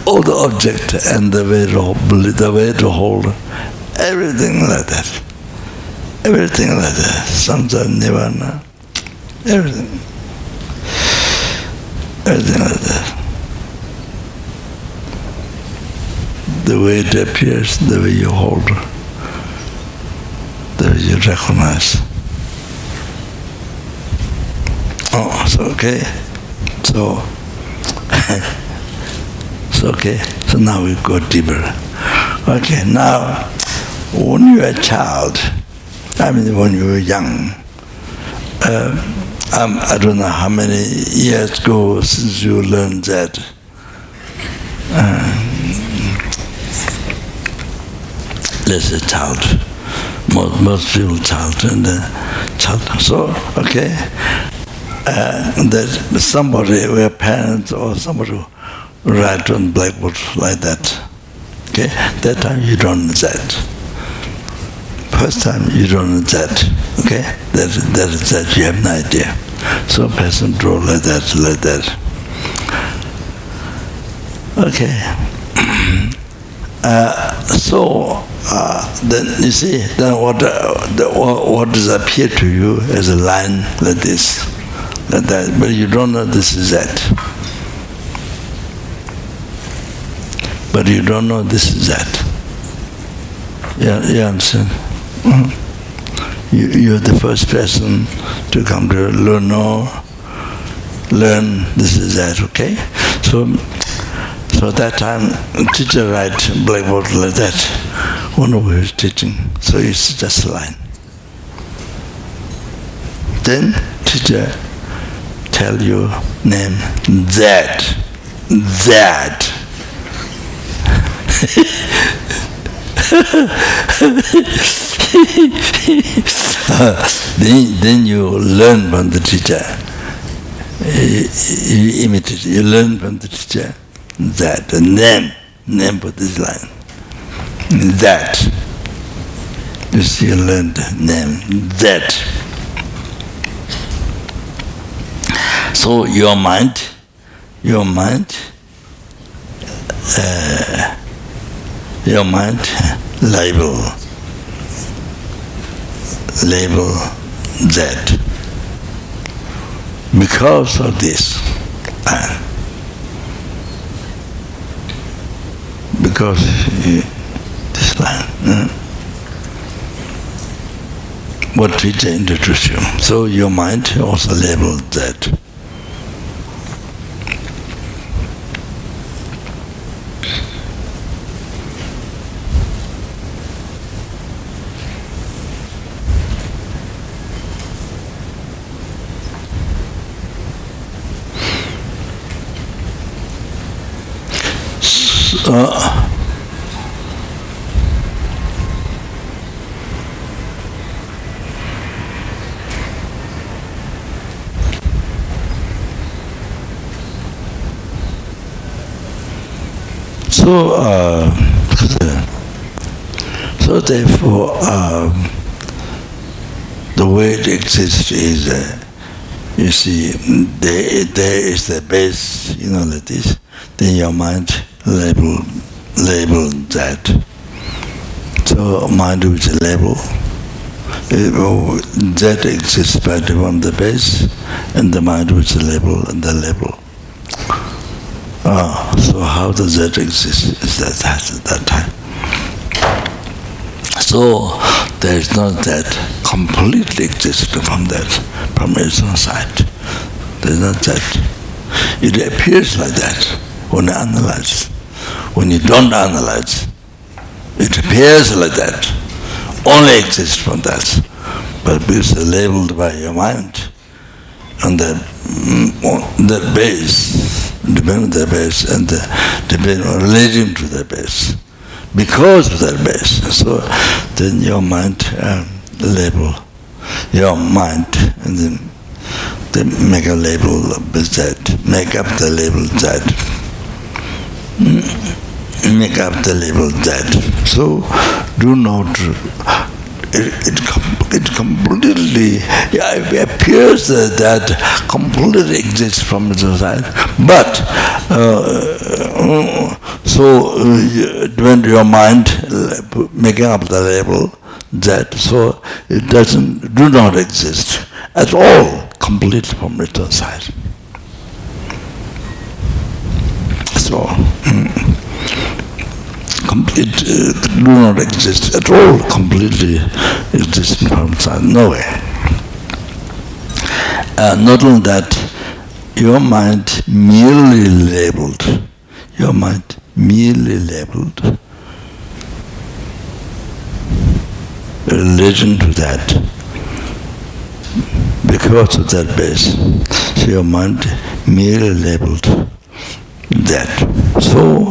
all the object and the way to hold, everything like that. Everything like that. Samsara, nirvana, everything. Everything like that. The way it appears, the way you hold, the way you recognize. Oh, so okay. So, okay. So now we go deeper. Okay, now, when you're a child, when you were young, I don't know how many years ago since you learned that. Let's say child, most people child and child. So, okay, that somebody, were parents or somebody who write on blackboard like that. Okay, that time you don't know that. First time you don't know that. Okay, that is that you have no idea. So a person draw like that. Okay. Then you see, then what does appear to you as a line like this, like that, but you don't know this is that. But you don't know this is that. You understand? You're the first person to come to learn this is that, okay? So at that time, teacher write blackboard like that, one who is teaching, so it's just a line. Then teacher tell you name that. Then you learn from the teacher. You imitate. You learn from the teacher that the name for this line. That. You see, you learn the name that. So your mind label that because of this, because this line, what teacher introduced you. So your mind also labeled that. So therefore, the way it exists is, you see, there is the base, like this. Then your mind label that. So mind which is label, that exists by from the base, and the mind which is label and the label. So how does that exist? Is that at that time? So there is not that completely exists from its own side. There is not that. It appears like that when you analyze. When you don't analyze, it appears like that. Only exists from that. But because it's labeled by your mind, and the base, depending on the base, and depending on relating to the base, because of that base. So then your mind label, your mind, and then they make a label with that, make up the label that, make up the label that. So do not. It completely appears that completely exists from the side, but when your mind making up the label that, so it do not exist at all, complete from its own side. That's all. Complete do not exist at all, completely existing from inside, no way. Not only that, your mind merely labeled, relation to that, because of that base. So your mind merely labeled that. So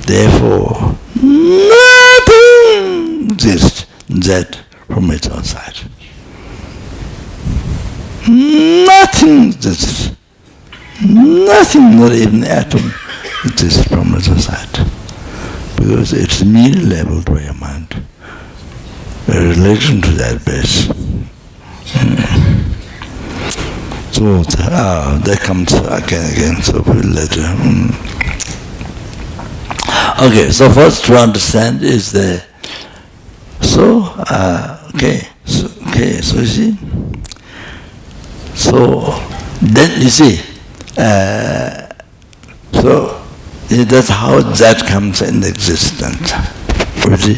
therefore, nothing exists that from its own side. Nothing exists. Nothing, not even atom, exists from its own side. Because it's merely labeled by your mind. A relation to that base. So that comes again, so later. Okay, so first to understand is the so you see. So then you see. So that's how that comes in existence. You see,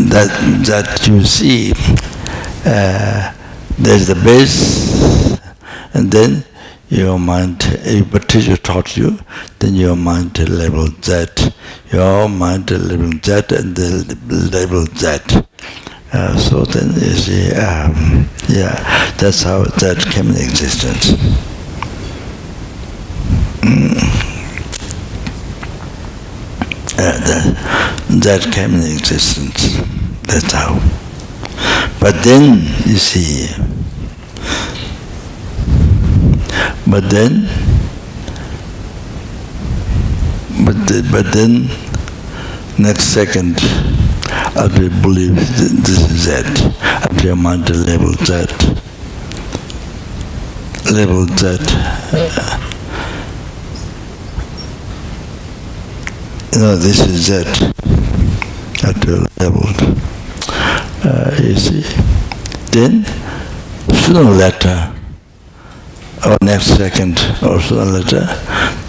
that you see. There's the base, and then your mind, if a teacher taught you, then your mind labeled that. Your mind labeled that, and then labeled that. So then you see, that's how that came in existence. That came in existence. That's how. But then you see. But then next second, after you believe this is that, after your mind labeled that, this is that, after labeled, you see, then sooner or later, or next second, or sooner or later,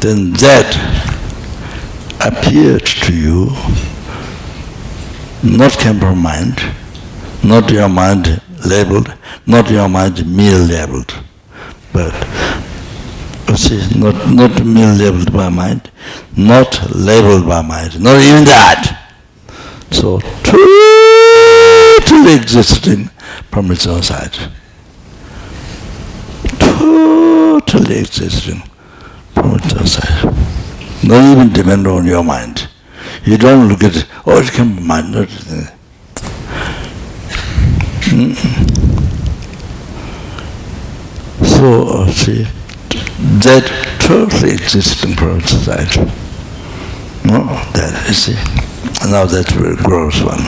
then that appeared to you, not came from mind, not your mind labeled, not your mind merely labeled, but you see, not merely labeled by mind, not labeled by mind, not even that. So totally existing from its own side. Totally existing from its own side. Not even depend on your mind. You don't look at it, it came from mind, not So see, that totally existing from its side. No, that you see. And now that's where it grows one.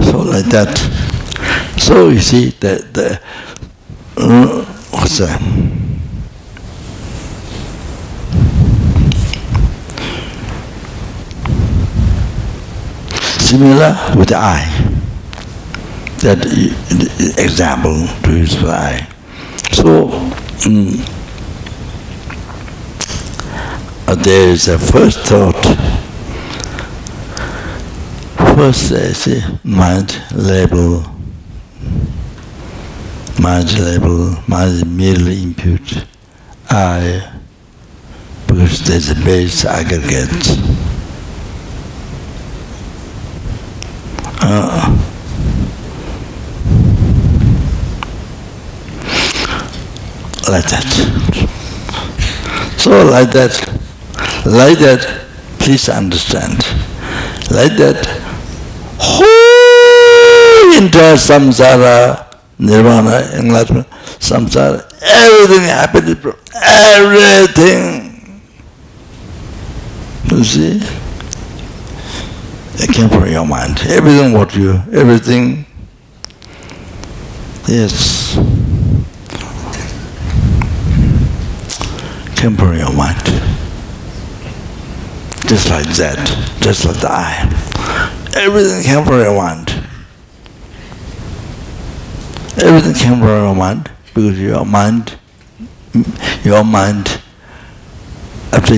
So like that. So you see that what's that? Similar with the eye. That example to use for the eye. So there is a first thought. First, mind label mind label, mind merely impute I, because there's a base aggregate. Like that. So like that, please understand. Like that, whole entire samsara, nirvana, enlightenment, samsara, everything happened, everything. You see? It came from your mind. Everything, yes, came from your mind. Just like that, just like the eye. Everything came from your mind. Everything came from your mind, because your mind, after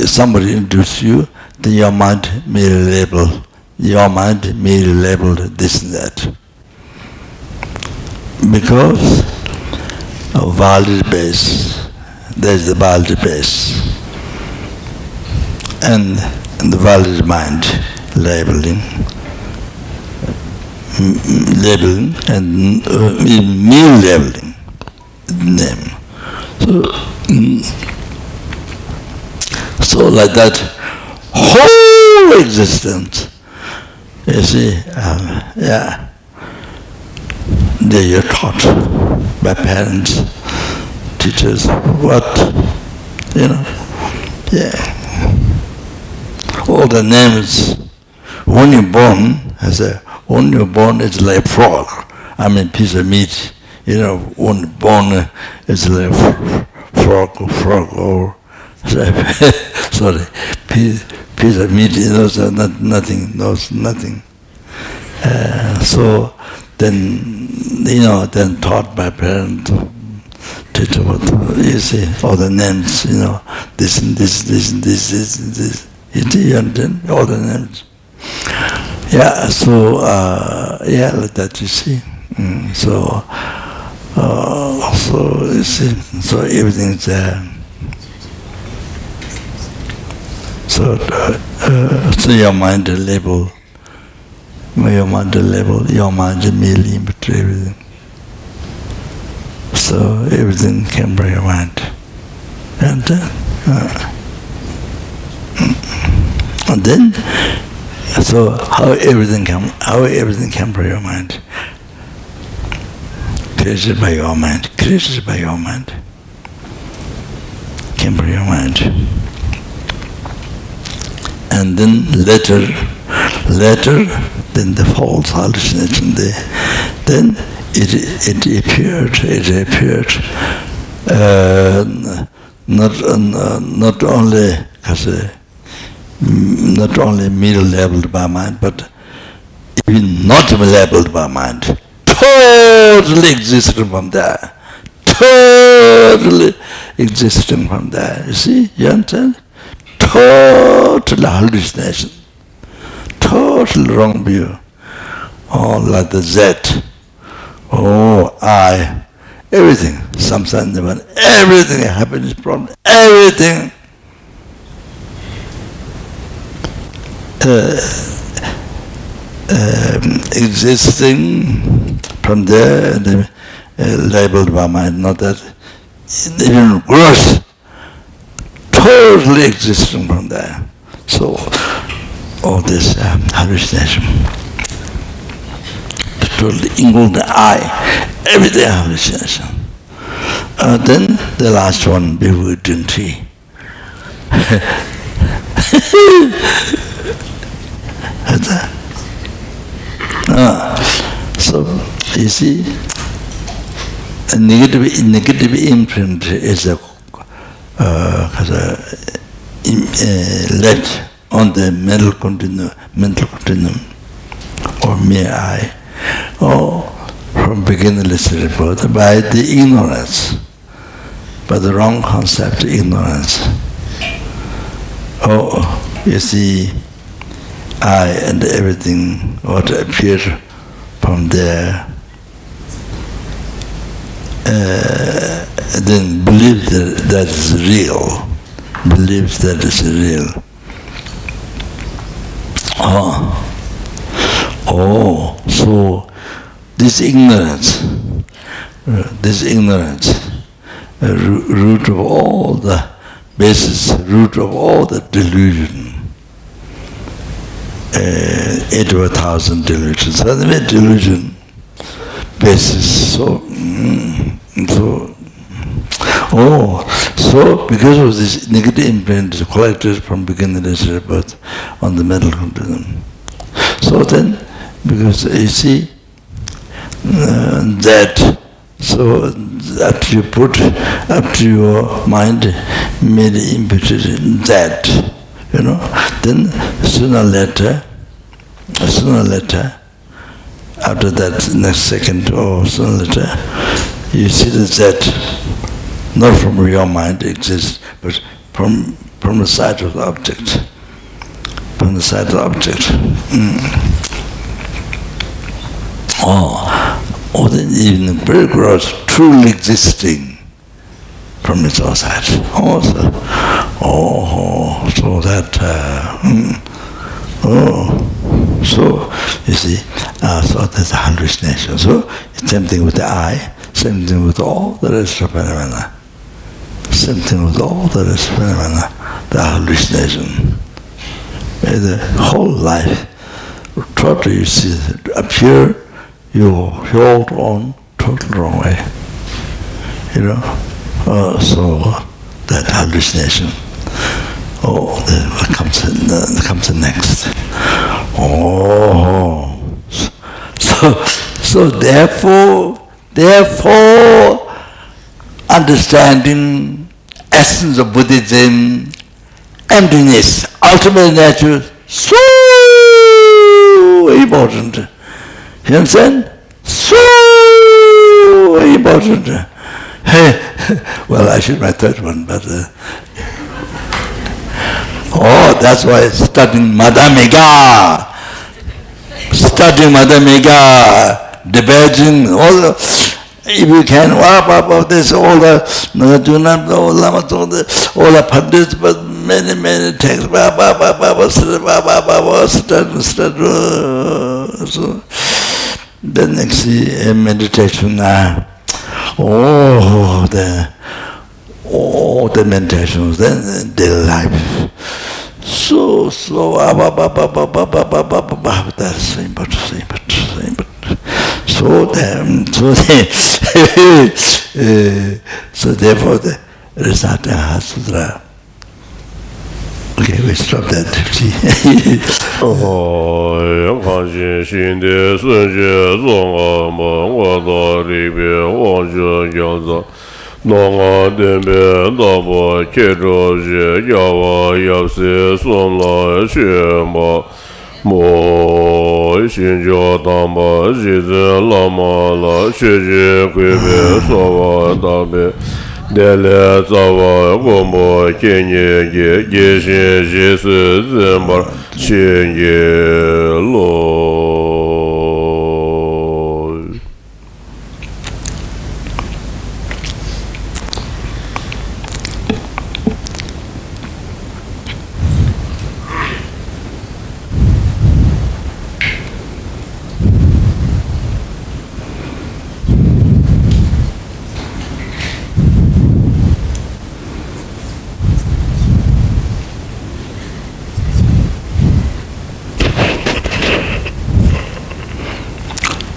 somebody introduced you, then your mind merely labeled this and that. Because of valid base, there's the valid base. And the valid mind labeling and mere labeling name. So like that, whole existence, you see, you're taught by parents, teachers, all the names. When you're born, it's like a frog. Piece of meat. When you're born, it's like frog, or sorry, piece of meat. Nothing. So then taught by parents, teacher, you see, all the names, this and this. You understand? All the names. Yeah, so, like that, you see. So you see, so everything's there. So your mind label, your mind merely input everything. So everything came from your mind. And then, so how everything came from your mind? Created by your mind. Came from your mind. And then later, then the false hallucination there. Then it appeared. Not only mere labeled by mind, but even not labeled by mind. Totally existing from there. You see? You understand? Total hallucination. Total wrong view. Oh, like the Z. Oh, I. Everything. Samsara, nirvana. Everything happens from everything. Existing from there, labeled by mind, not that, even gross, totally existing from there. So, all this hallucination, totally including the eye, everything hallucination. Then the last one, before we drink tea. So you see, a negative imprint is left on the mental continuum, or mere eye, or from beginningless report, by the ignorance, by the wrong concept, ignorance. Oh, you see, I and everything what appear from there then believe that that is real. Believes that is real. So this ignorance, root of all the basis, root of all the delusion, 8,000 delusions. So the delusion basis. So because of this negative imprint collected from beginning to birth on the mental continuum. So then, because you see that, so that you put up to your mind, made imputed that, then sooner or later, after that next second or sooner or later, you see that not from your mind exists, but from the side of the object. From the side of the object. Then even very gross, truly existing from its own side. So that. So you see, so that's a hallucination. So it's same thing with the eye, same thing with all the rest of phenomena. Same thing with all the rest of phenomena, the hallucination. The whole life, totally you see, appear, you hold on total wrong way. So that hallucination. Then what comes next? So therefore, understanding essence of Buddhism, emptiness, ultimate nature, so important. You understand? So important. Well, I should my third one, but that's why studying Madhyamika, debating all the, if you can, this, all the Lama, all the Pandits, but many texts, so then next meditation, the meditations, then daily life. So slow, that's so important. So therefore the result of Sutra. Okay, we stop that. Dele zawa gombo kenye ge je su zimbar chenye lo.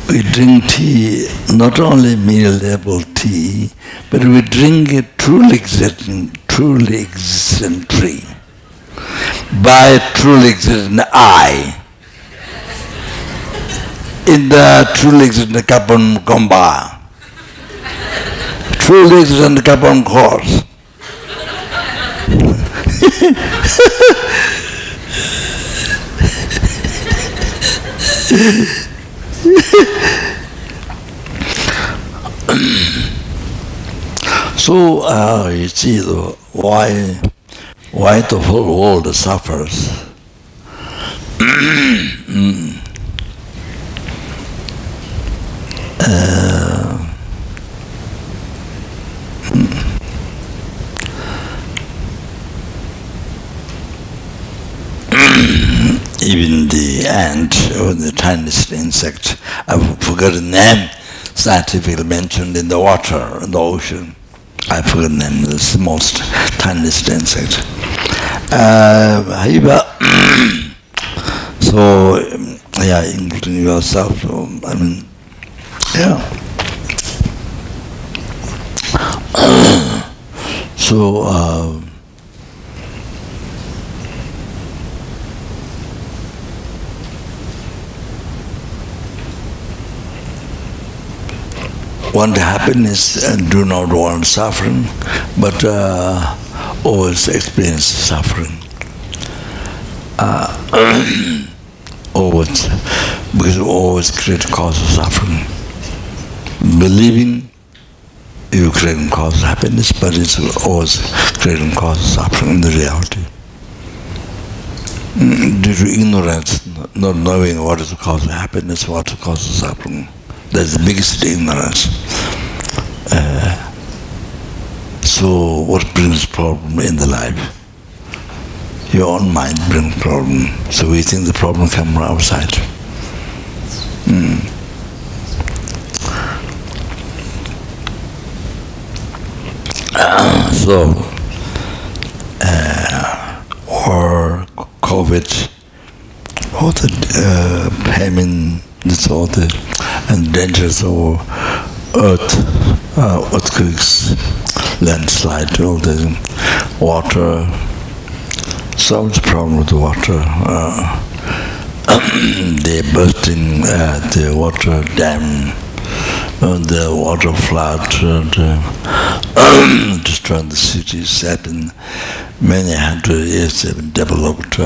We drink tea, not only mere label tea, but we drink a truly existent tree. By truly existent I. In the truly existent Kopan Gomba. Truly existent Kopan course. So you see why the whole world suffers. even the ant or the tiniest insect, I've forgotten the name, scientifically mentioned in the water, in the ocean. I forgot the name, the most tiniest insect. So, yeah, including yourself, so, I mean, yeah. So, want happiness and do not want suffering, but always experience suffering. Always, because we always create cause of suffering. Believing you create cause of happiness, but it's always creating cause of suffering in the reality. Due to ignorance, not knowing what is the cause of happiness, what is the cause of suffering. That's the biggest ignorance. So what brings problem in the life? Your own mind brings problem. So we think the problem comes from outside. So, or COVID, all the famine, all the and dangers of earthquakes, landslide, all the water. So much problem with the water. They bursting the water dam, the water flood, destroying the cities. Happened many hundred years. They've been developed,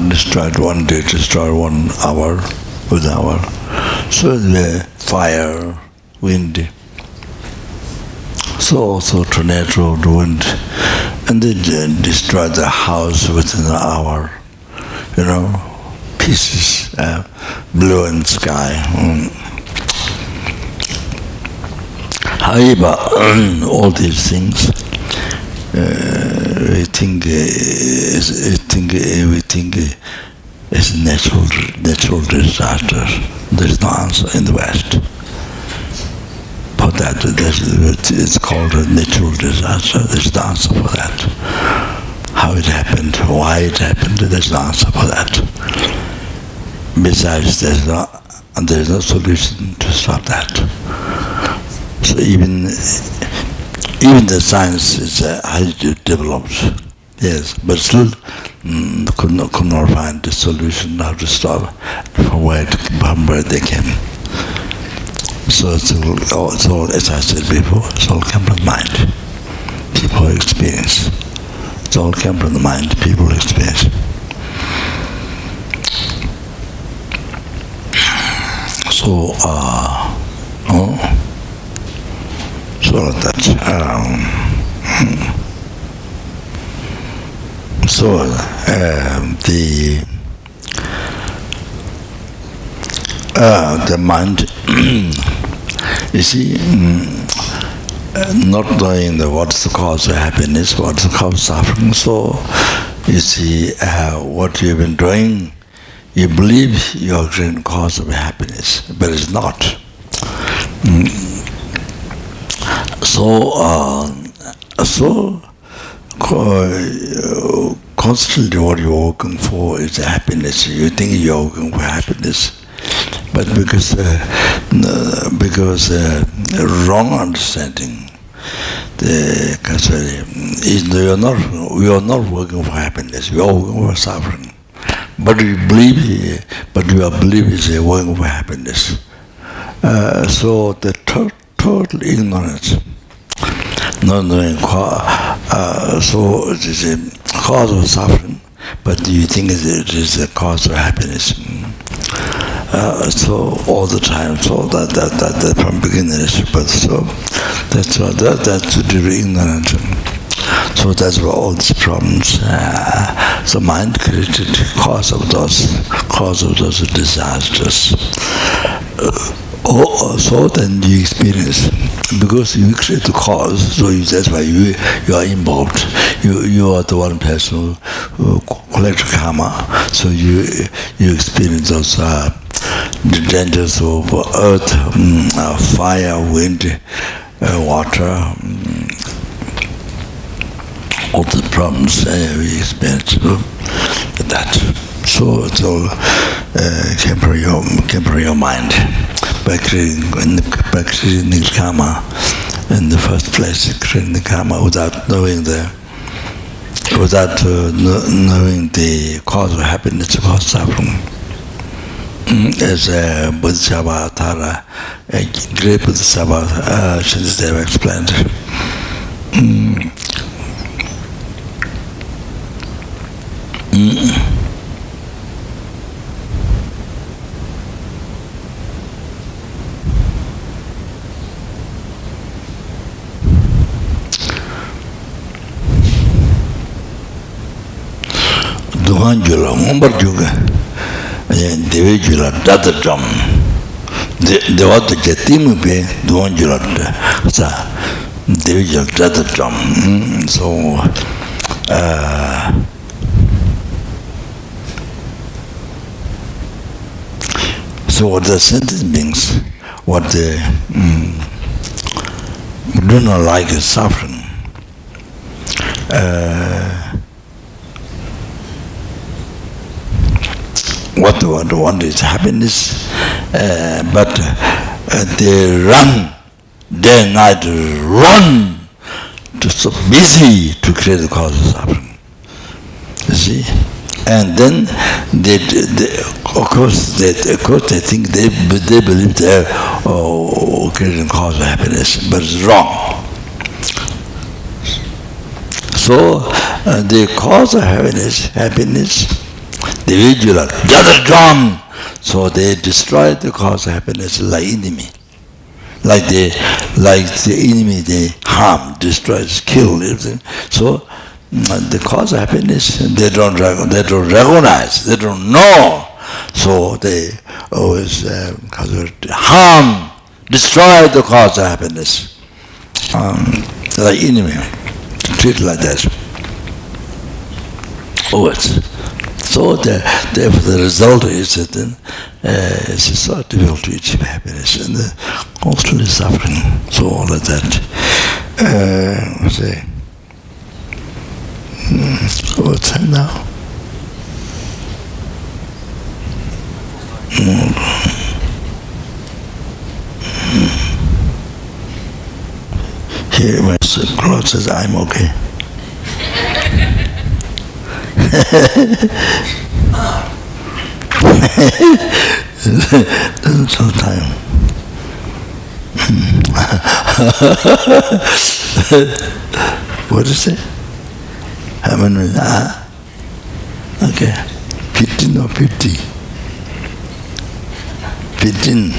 destroyed one day, destroyed 1 hour with hour. So the fire, wind. So also tornado, the wind, and they destroyed the house within an hour. Pieces, blue in the sky. However, all these things, we think is natural disaster. There is no answer in the West. For that, it's called a natural disaster. There's no answer for that. How it happened, why it happened, there's no answer for that. Besides, there's no solution to stop that. So even the science is highly developed, yes, but still could not find the solution how to stop from where they came. So it's all, as I said before, it's all come from the mind. People experience. It's all come from the mind. People experience. So, so that. So the mind. You see, not knowing what's the cause of happiness, what's the cause of suffering. So, you see, what you've been doing, you believe you're creating cause of happiness, but it's not. So constantly what you're working for is happiness. You think you're working for happiness. But because wrong understanding, we are not working for happiness. We are working for suffering. But your belief is working for happiness. So the total ignorance, not knowing so it is a cause of suffering, but you think it is a cause of happiness. So all the time, so that from beginning, but so that's due to ignorance. So that's why all these problems. So mind created cause of those disasters. So then you experience because you create the cause, so that's why you are involved. You are the one person who collects karma, so you experience those the dangers of earth, fire, wind, water, all the problems we experience that. So it's all came from your mind by creating the karma in the first place, creating the karma without knowing the cause of happiness, cause of suffering. As Bodhicitta Tara, a great Bodhisattva, Shantideva explained. Duhanjula, Mumbarjuga, and Devijula, Dadajam. The what the Jatim be Duhanjula, Devijula, Dadajam. So what the sentient beings, what they do not like is suffering. What they want is happiness, but they run, day and night run, just so busy to create the cause of suffering. You see? And then of course they think they believe they're creating cause of happiness, but it's wrong. So the cause of happiness, the vigilant, Jadajam. So they destroy the cause of happiness like enemy. Like the enemy they harm, destroy, kill, everything. So the cause of happiness they don't recognize, they don't know. So they always harm, destroy the cause of happiness. Like enemy, treat like that. Always. So therefore the result is that it's so difficult to achieve happiness and constantly suffering. So all of that. What's that now? Here my clothes says I'm okay. Doesn't show time. What is it? How many? Okay. 15 or 50? 15.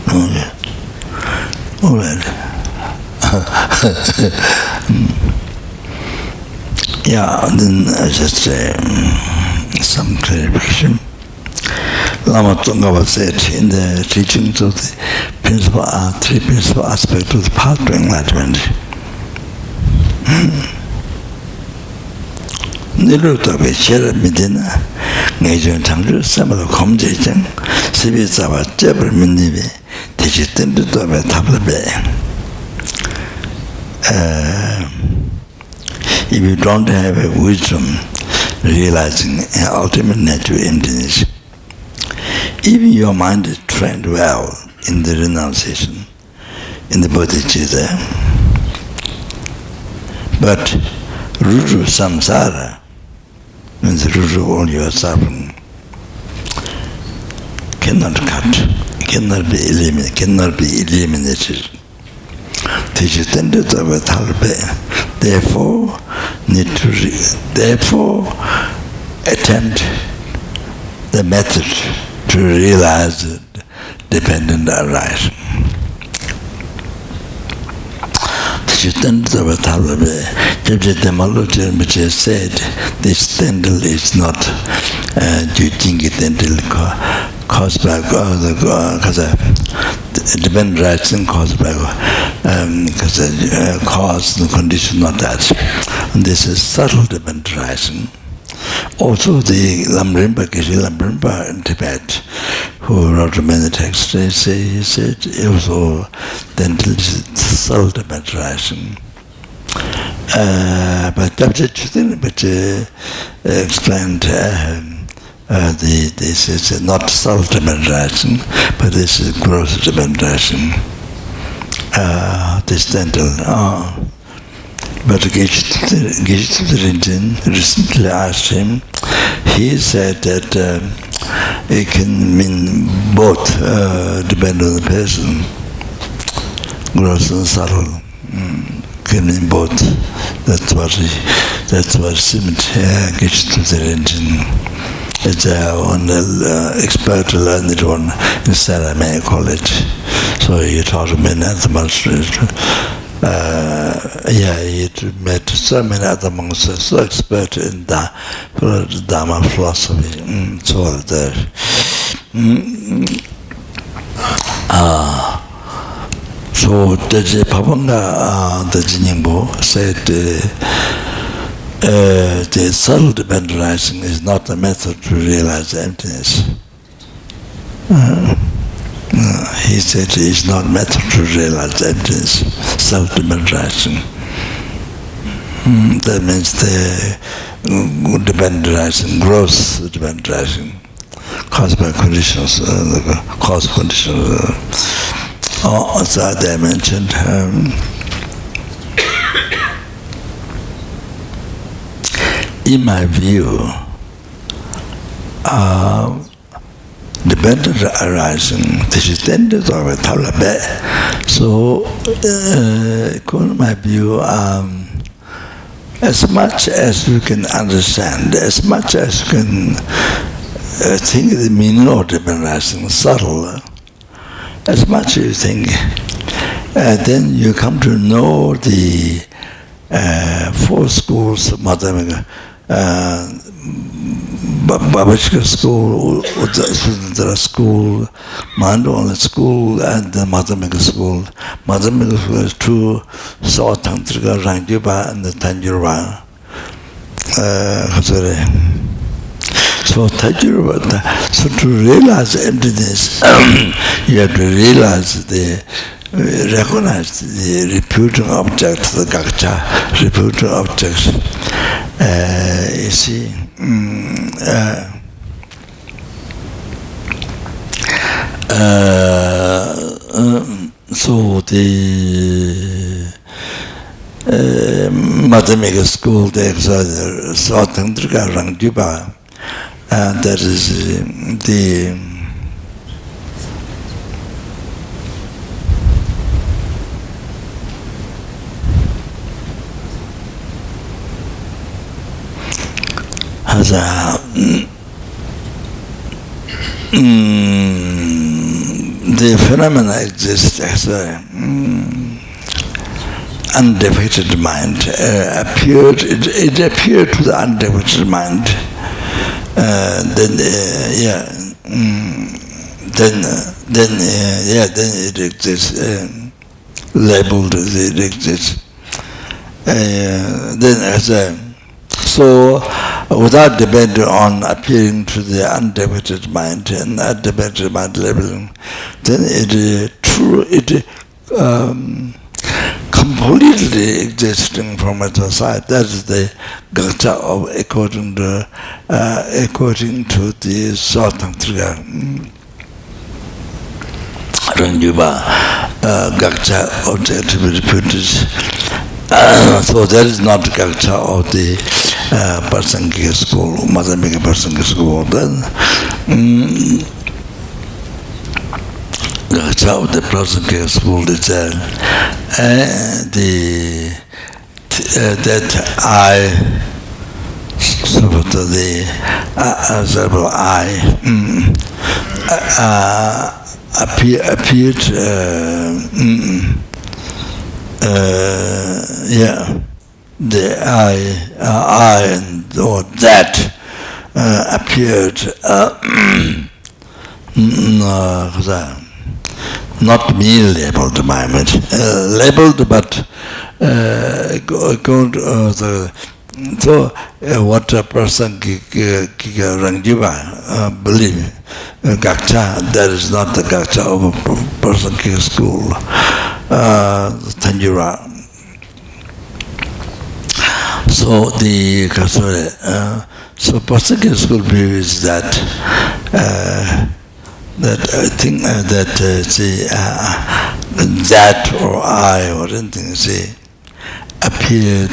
Okay. All right. Yeah, then I just say some clarification. Lama Tsongkhapa said in the teachings of the three principal aspects of the path to enlightenment. Niruta share midina, Najan Tangu, some of the comjang, Sibizava, Jabber Mindive, teach it into the tablet. If you don't have a wisdom realizing an ultimate nature emptiness, even your mind is trained well in the renunciation, in the bodhicitta, but root of samsara means the root of all your suffering cannot cut, cannot be eliminated. Therefore, attempt the method to realize the dependent arising. Which has said this tendril is not caused by dependent rising caused by because the cause, the condition, not that. And this is subtle dependent rising. Also, the lamrim, Lamrimpa in Tibet, who wrote many texts, he said also then subtle dependent rising. But Dr. Chutin explained this is not self-dependent rising, but this is gross dependent rising. This dental. But Geshe recently asked him, he said that it can mean both, depend on the person, gross and subtle. Can mean both. That's what Simit Geshe it's one expert learned one in Saramay College. So he taught many other monsters. He met so many other monks, so expert in the Dharma philosophy. So there. So the Papanga, the Jinimbo said the subtle dependent rising is not a method to realize emptiness. He said it's not a method to realize emptiness, self-dependent rising. That means the dependent rising, gross dependent rising, caused by conditions, cause conditions. Also, they mentioned. In my view, dependent arising, this is tended of a talabe. So, in my view, as much as you can understand, as much as you can think the meaning of dependent arising, subtle, as much as you think, then you come to know the four schools of Madhyamika. Babachika school, Sudhara school, Mandala school, and the Madhyamika school. Madhyamika school is two South Tantrika, Rangdipa and the Tanjurva. So Tanjurva, so to realize emptiness, you have to realize recognize the reputing object, the gakcha, reputing objects. You see, so the Madhyamika school, they saw Tantrika Rangdipa, and that is the as the phenomena exists as undefeated mind. It appeared to the undefeated mind. Then it exists, labeled it exists. Then as so, without depending on appearing to the undefeated mind and undefeated mind labeling, then it completely existing from its side. That is the gakcha of according to the Satantrika Rangyuba gakcha objectivity reputed. So that is not gakcha of the Parsangika school, Madhyamika Parsangika school. Then gakcha of the Parsangika school is that I, so the appeared. The I and or that appeared not me labeled by mind. Labeled, but what a person believe, Gakcha, that is not the Gakcha of a person school, Tanjura. So the so person school view is that that I think that or I or anything appeared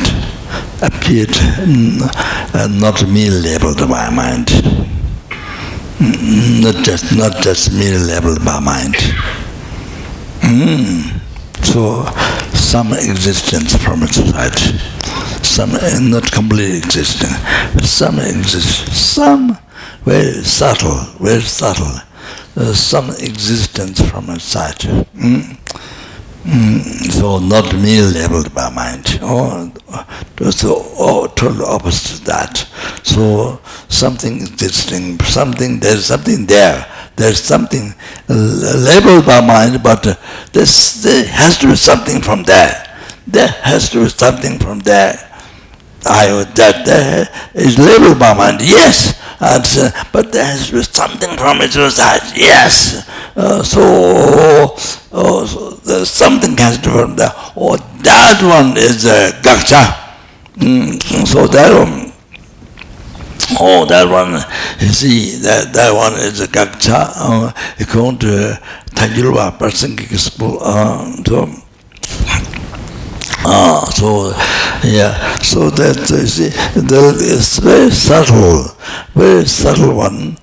not me labeled by mind, not just me labeled by mind. So some existence from its side, some not completely existing, some exist, some very subtle, some existence from its side. So not me labeled by mind, or total opposite to that. So something existing, there's something there. There's something labeled by mind, but there has to be something from there. There has to be something from there. That is labeled by mind, yes, but there has to be something from its side, yes. So something has to be from there. Oh, that one is Gakcha. So that one, you see, that one is a Gakcha. According to Tanjurwa, person school. So that you see, it's very subtle one,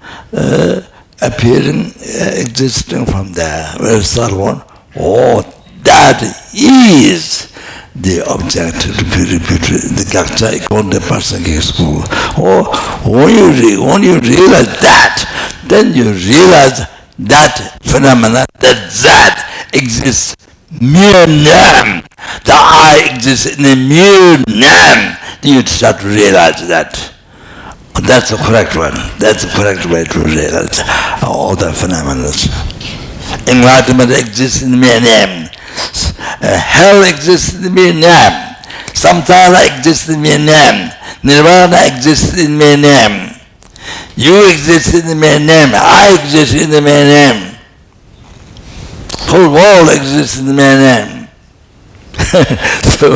appearing, existing from there, very subtle one. Oh, that is the object to be repeated, the Gakcha, according to person school. Oh, when you realize that, then you realize that phenomena, that exists. Mere name. The I exists in a mere name. You start to realize that. That's the correct one. That's the correct way to realize all the phenomena. Enlightenment exists in a mere name. Hell exists in a mere name. Samsara exists in a mere name. Nirvana exists in a mere name. You exist in a mere name. I exist in a mere name. Whole world exists in the mere name. So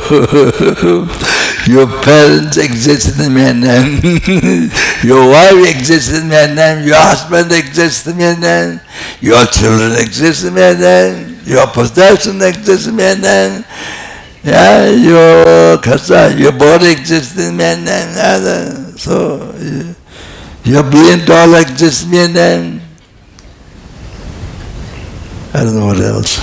your parents exist in the mere name. Your wife exists in the mere name. Your husband exists in the mere name. Your children exist in the mere name. Your possession exists in the mere name. Yeah, your body exists in the mere name. So your $1 billion exists in the mere name. I don't know what else.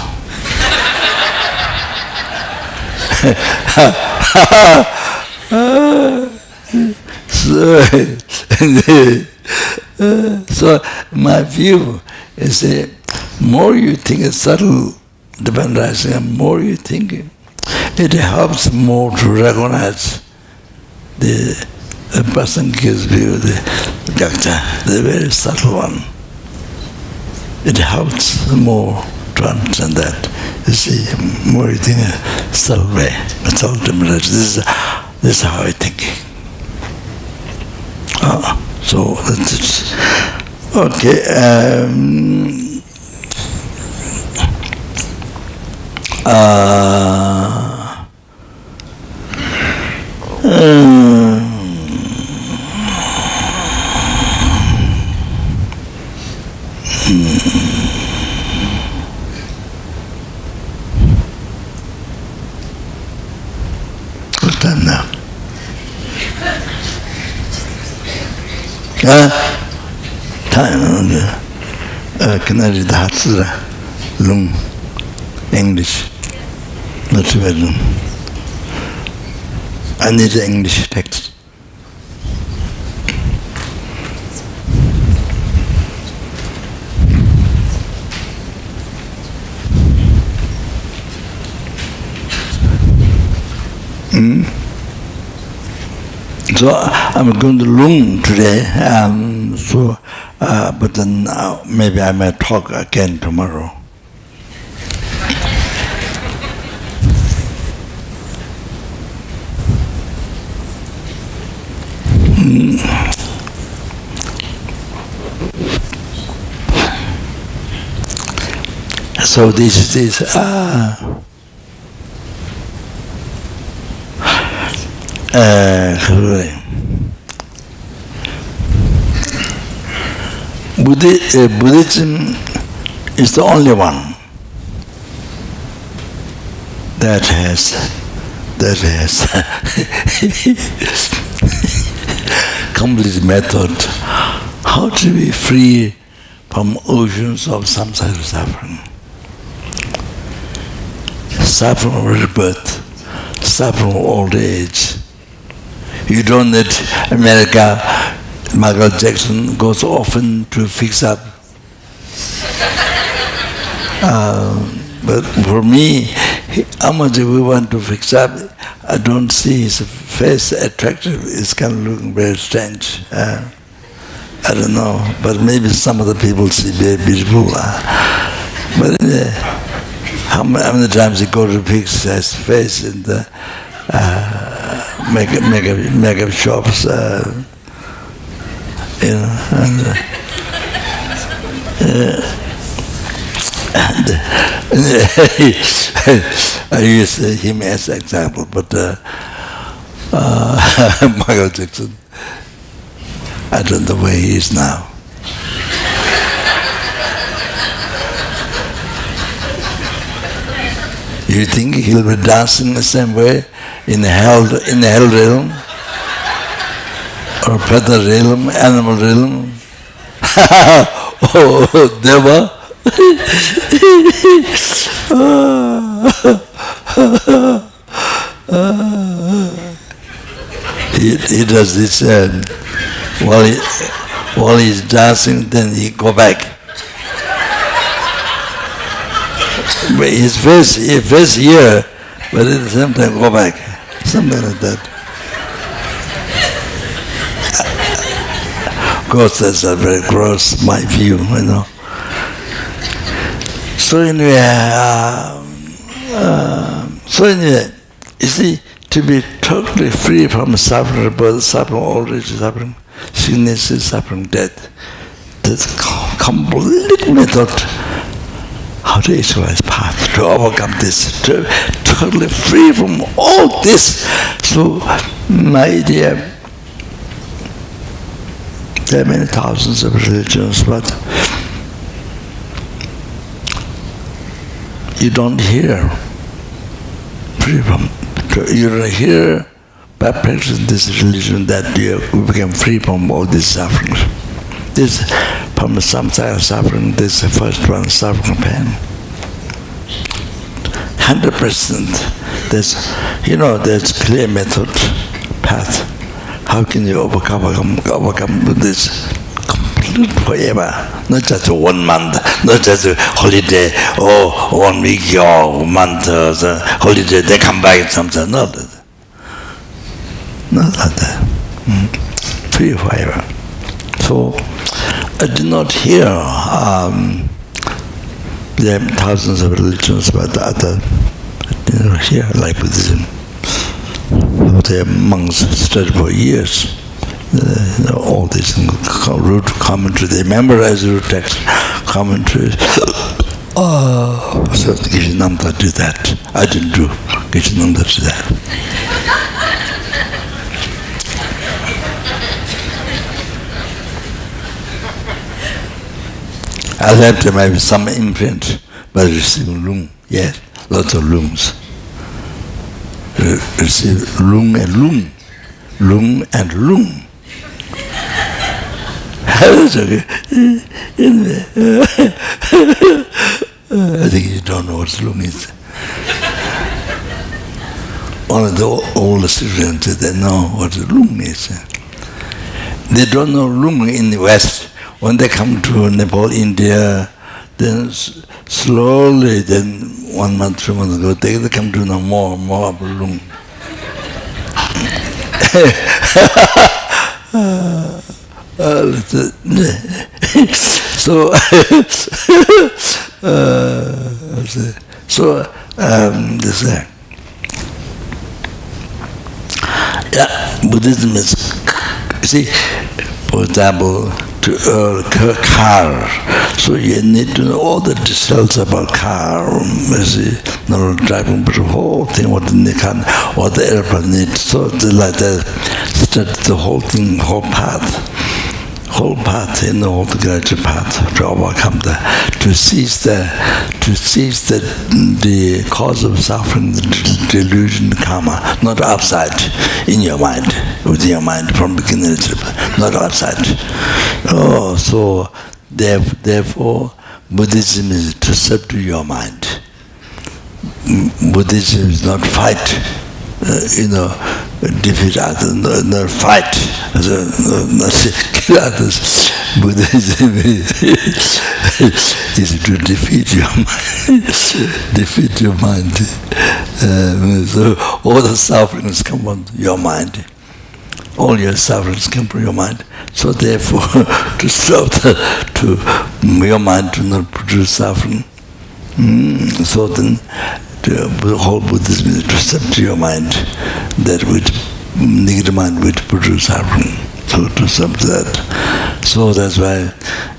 So my view is that more you think it's subtle, divine rising, and more you think it helps more to recognize the person gives view, the Gakcha, the very subtle one. It helps more to understand that. You see, more you think a subtle way. That's ultimately, this is how I think. So that's it. Okay. What's time now? Time, can I read the Hatsura? Long English. Not too bad. I need the English text. So I'm going to Lung today, but then maybe I may talk again tomorrow. So this is Buddhism is the only one that has complete method how to be free from oceans of samsara suffering. Suffering from rebirth, suffering from old age. You don't need America. Michael Jackson goes often to fix up. But for me, how much we want to fix up, I don't see his face attractive. It's kind of looking very strange. I don't know, but maybe some of the people see very beautiful. But how many times you go to fix his face in the makeup shops, I use him as an example, but Michael Jackson, I don't know where he is now. You think he'll be dancing the same way in the hell realm, or feather realm, animal realm? Oh, Deva. He does this while he's dancing, then he go back. But his face here, but at the same time go back, something like that. Of course, that's a very gross, my view, So anyway, you see, to be totally free from suffering, birth, suffering, old age, suffering, sickness, suffering, death, that's complete method how to exercise path, to overcome this, to totally free from all this. So, my dear, there are many thousands of religions, but you don't hear free from. You don't hear by practicing this religion that you become free from all these sufferings. This from the samsara suffering, this is the first one, suffering pain. 100%. There's clear method, path. How can you overcome this complete forever? Not just 1 month, not just a holiday, or 1 week or month or holiday, they come back sometimes. Not like that. Free forever. So I did not hear there are thousands of religions, but other here, like Buddhism. The monks studied for years. All this root commentary, they memorize root text, commentary. So Geshe-Namda did that. I didn't do. Geshe-Namda did that. I left maybe some imprint, but receiving lung, yes, lots of lungs. Receive lung and lung, lung and lung. That's okay. I think you don't know what lung is. Only the old students, they know what lung is. They don't know lung in the West. When they come to Nepal, India, then slowly, then 1 month, 2 months ago, they come to know more about lung. Buddhism is You see, for example, to earn a car, so you need to know all the details about car. You see, not driving, but the whole thing, what the car or the airplane needs. So like that, start the whole thing, whole path, in the whole gradual path to overcome to seize the cause of suffering, the delusion, karma, not outside, in your mind, within your mind from beginning to not outside. Oh, so therefore, Buddhism is to subdue your mind. Buddhism is not fight, defeat others, not fight, kill others. Buddhism is to defeat your mind. Defeat your mind. So all the sufferings come from your mind. All your sufferings come from your mind. So therefore, to stop your mind to not produce suffering. So then, the whole Buddhism is to subdue your mind, that which negative mind which produce suffering. So to subdue that. So that's why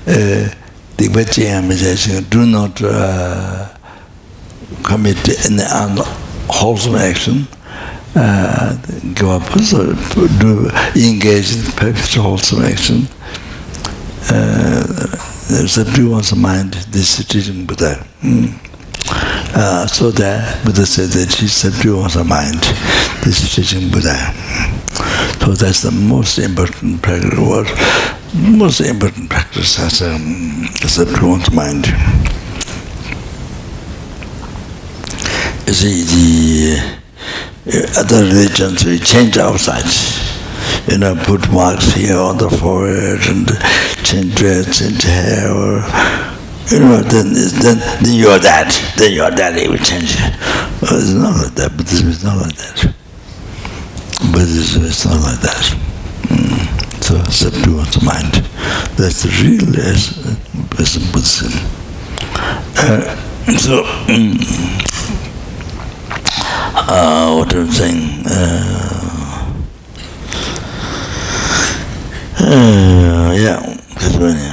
the Vajrayana meditation do not commit any unwholesome action. Give up, so do engage in perfect wholesome action. Subdue one's mind. This is teaching Buddha. So that Buddha said that he subdue one's mind. This is teaching Buddha. So that's the most important practice. Most important practice as subdue one's mind. You see, the other religions we change outside. Put marks here on the forehead and change dress, change hair, or then you're that. Then you're that. It will change. It's not like that. Buddhism is not like that. Buddhism is not like that. So subdue one's mind. That's the real Buddhism. What I'm saying. That's right.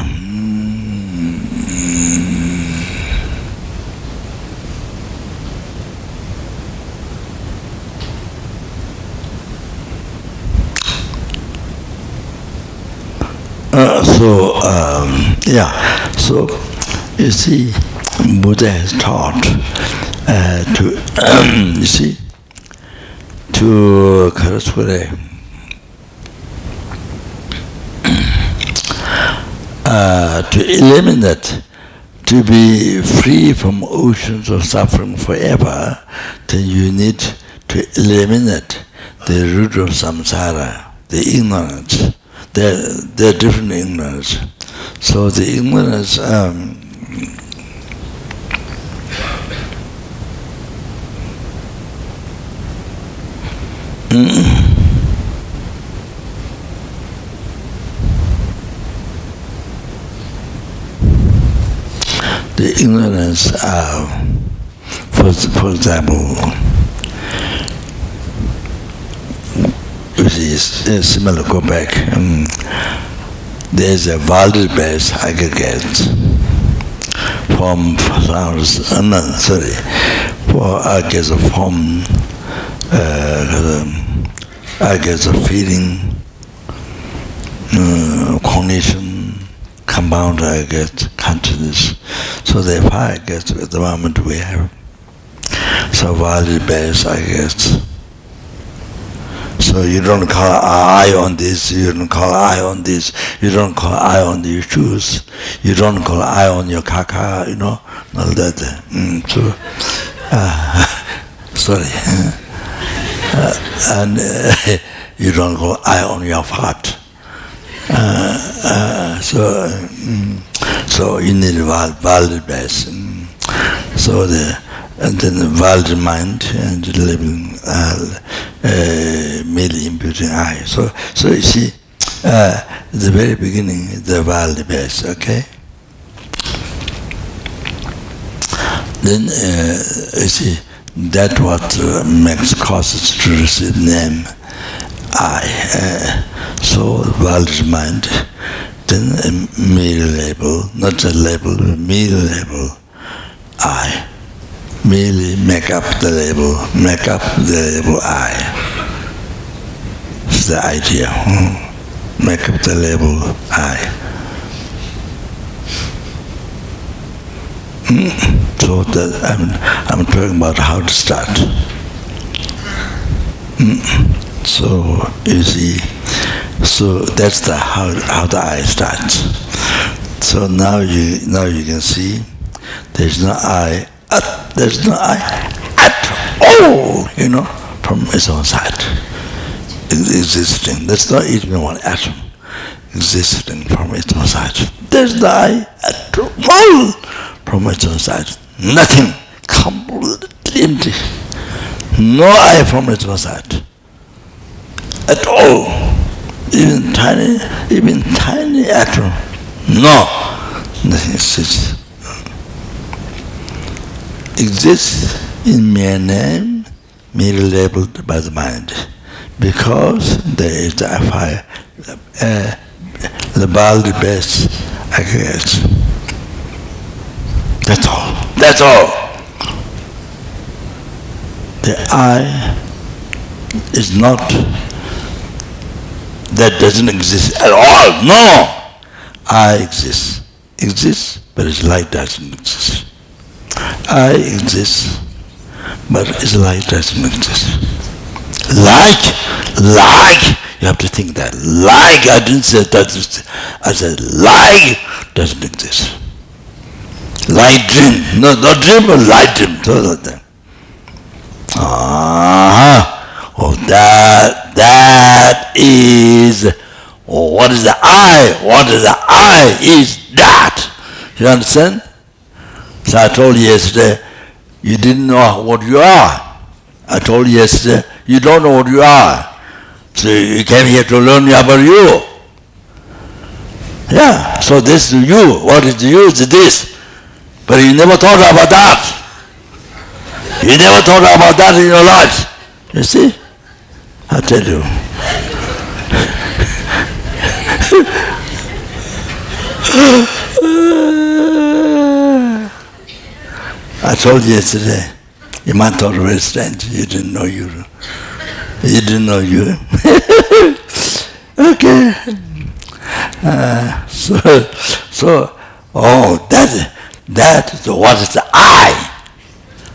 So you see, Buddha has taught to eliminate, to be free from oceans of suffering forever, then you need to eliminate the root of samsara, the ignorance. There are different ignorance. So the ignorance the ignorance for example, which is similar, go back. There's a value-based aggregate from for aggregates of form, aggregates of feeling, cognition, compound aggregates, consciousness. So there are 5 aggregates at the moment we have. So value-based aggregates. So you don't call eye on this, you don't call eye on this, you don't call eye on your shoes, you don't call eye on your caca, all that. Sorry. And you don't call eye on your fart. So you need valid base. And then the valid mind and living merely imputing I. So you see, at the very beginning, the valid base, okay? Then you see, that's what makes causes to receive name I. So the world is mind. Then a mere label, not a label, a mere label, I. Merely make up the label I. It's the idea. Make up the label I. So that I'm talking about how to start. So you see, so that's the how the I starts. So now you can see there's no I at all, from its own side. Existing. That's not even one atom existing from its own side. There's no I at all from its own side. Nothing. Completely empty. No I from its own side. At all. Even tiny atom. No. Nothing exists. Exists in mere name, merely labeled by the mind. Because there is the fire, the Baldi base aggregate. That's all. That's all. The I is not, that doesn't exist at all. No! I exists, but its light doesn't exist. I exist, but its light doesn't exist. Like, you have to think that. Like, I didn't say that, I said like doesn't exist. Light dream, no, not dream, but light dream, so that. Oh, that is, what is the I? What is the I is that. You understand? So I told you yesterday, you didn't know what you are. I told you yesterday, you don't know what you are. So you came here to learn about you. Yeah, so this is you. What is you is this. But you never thought about that. You never thought about that in your life. You see? I tell you. I told you yesterday, you might thought it was strange. You didn't know you. You didn't know you. Okay. That is what is the I.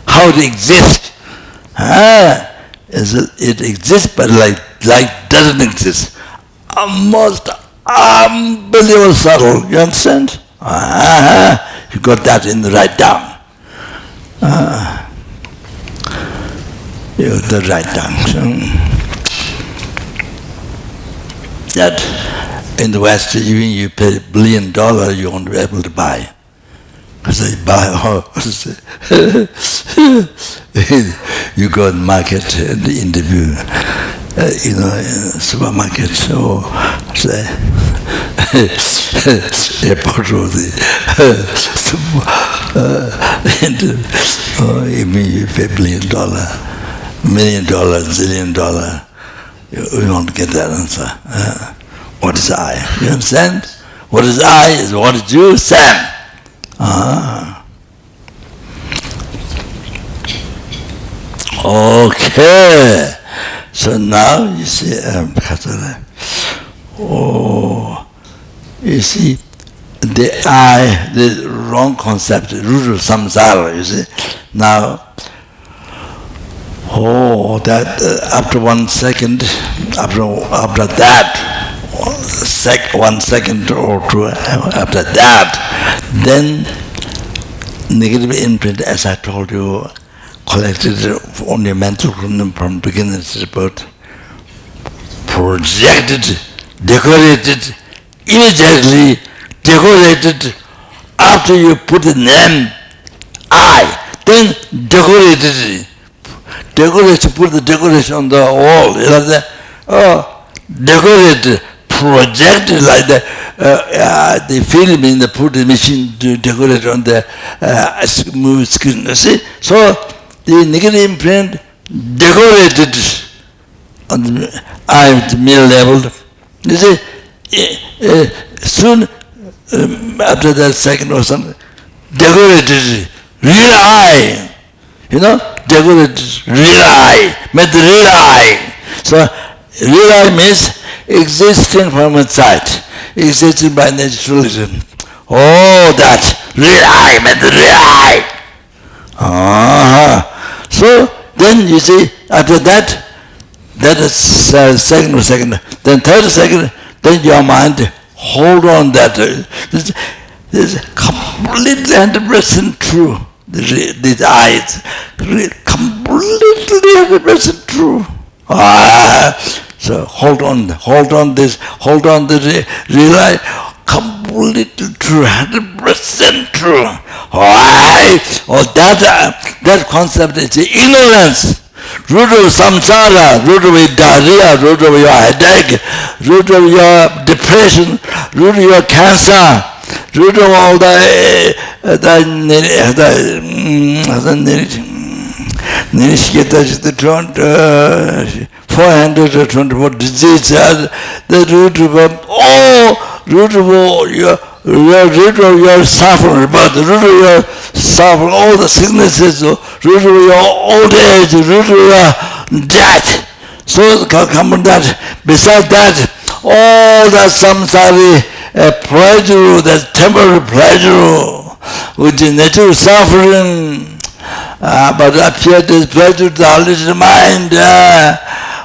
How it exists. It exists, but like doesn't exist. Most unbelievable subtle. You understand? You got that in the right down. You got the right down. That in the West, even you pay $1 billion, you won't be able to buy. Because they buy, you go to the market and interview, supermarket, or say, airport or the even you pay $1 billion, $1 million, $1 zillion, you won't get that answer. What is I? You understand? What is I is what is you, Sam. Okay. So now you see, you see, the I, the wrong concept, the root of samsara, you see. Now, that after 1 second, after that, 1 second or two after that, then negative imprint, as I told you, collected on your mental from beginning to birth, projected, decorated, immediately decorated after you put the name I, then decorated, put the decoration on the wall, decorated, projected like that, the film in the put the machine to decorate on the movie screen, you see? So the negative imprint decorated eye at the middle level. You see, soon after that second or something, decorated real eye. You know, decorated real eye, made the real eye. So real eye means existing from inside, existing by naturalism. Oh, that real eye, made the real eye. So then you see, after that, that is second, then third second, then your mind hold on that. This is completely 100% true. These eyes, completely 100% true. So hold on this, real eye, completely true, 100% true. That concept is ignorance. Root of samsara, root of your diarrhea, root of your headache, root of your depression, root of your cancer, root of all the 424 diseases, the root of all your suffering, but the root of your suffering, all the sicknesses, root of your old age, root of your death. So come on that. Besides that, all the samsara pleasure, that temporary pleasure, which is natural suffering, but appeared as pleasure to the hallucination mind.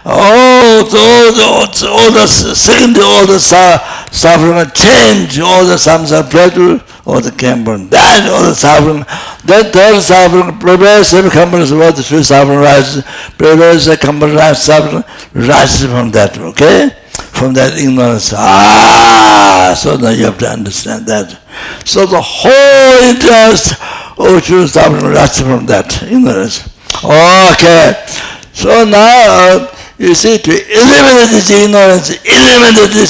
All the second, all the suffering change, all the samsara pleasure, all the came from that, all the suffering. That third suffering prepares every company what the true suffering rises, prepares a company suffering rises from that, okay? From that ignorance. So now you have to understand that. So the whole interest of true suffering rises from that ignorance. Okay. So now, you see, to eliminate this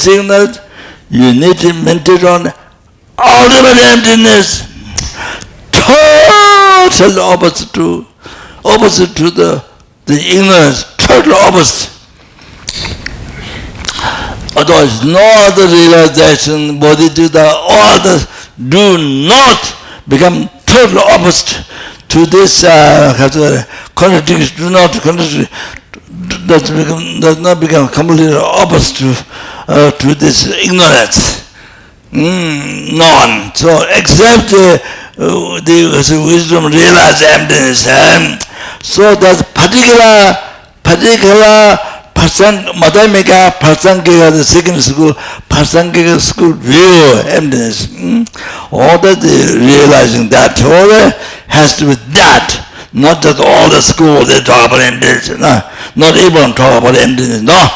ignorance, you need to meditate on ultimate emptiness, total opposite to the ignorance, total opposite. Otherwise, no other realization, bodhicitta, all others do not become total opposite to this contradiction, does not become completely opposite to this ignorance. None. So except the wisdom realize emptiness. So that particular Madhyamika Prasangika, the second school, Prasangika school view emptiness. All that realizing that all has to be that. Not just all the schools they talk about emptiness. No. Not even talk about emptiness. No.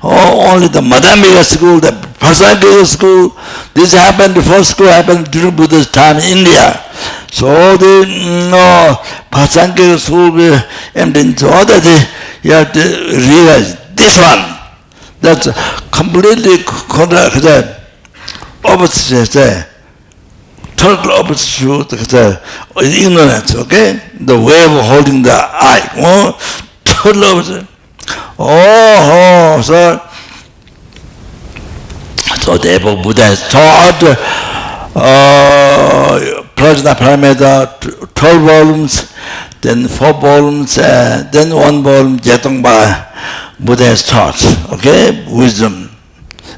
Only the Madhyamika school, the Prasangika school. This happened, the first school happened during Buddha's time in India. So the Prasangika school emptiness. All that you have to realize. This one, that's completely opposite, total opposite to ignorance, okay? The way of holding the eye, total opposite. So therefore Buddha has taught Prajna Paramita 12 volumes, then 4 volumes, then 1 volume, Jetongpa. Buddha has taught, okay, wisdom,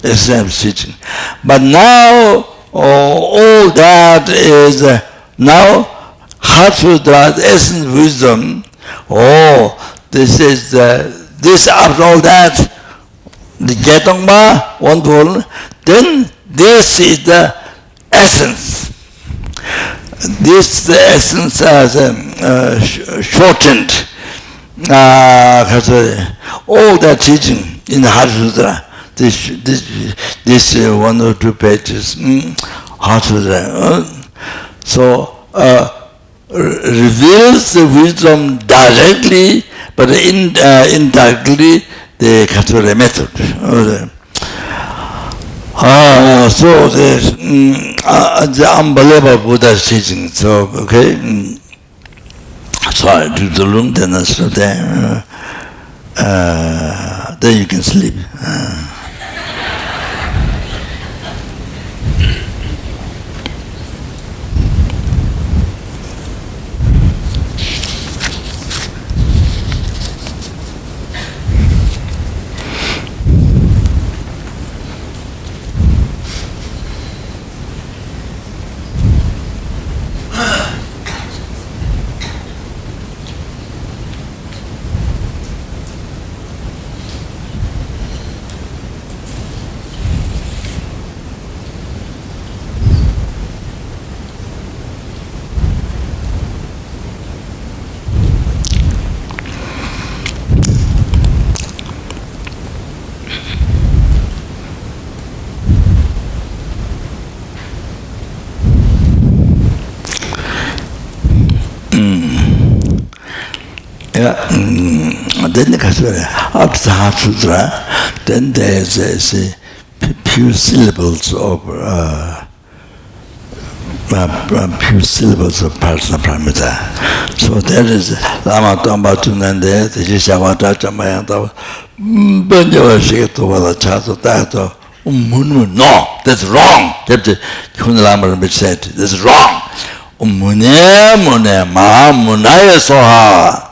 essence teaching. But now, all that is now Hatsutra, essence wisdom. This is this after all that, the Jetongpa, 1 volume, then this is the essence. This the essence as shortened. All that teaching in the Hatsutra, this 1 or 2 pages, Hatsutra. So reveals the wisdom directly, but indirectly the Hatsutra method. So the unbelievable Buddha's teaching. So okay. So I do the room, then I stood there. then you can sleep. Then after the Heart Sutra, then there's a few syllables of personal parameter. So that is Lama Tamba Tunande, the Jishavata Chamayanta, Benjavashito, Chato Tato, no, that's wrong. Lama said, that's wrong. Mune, Ma, Munaya Soha.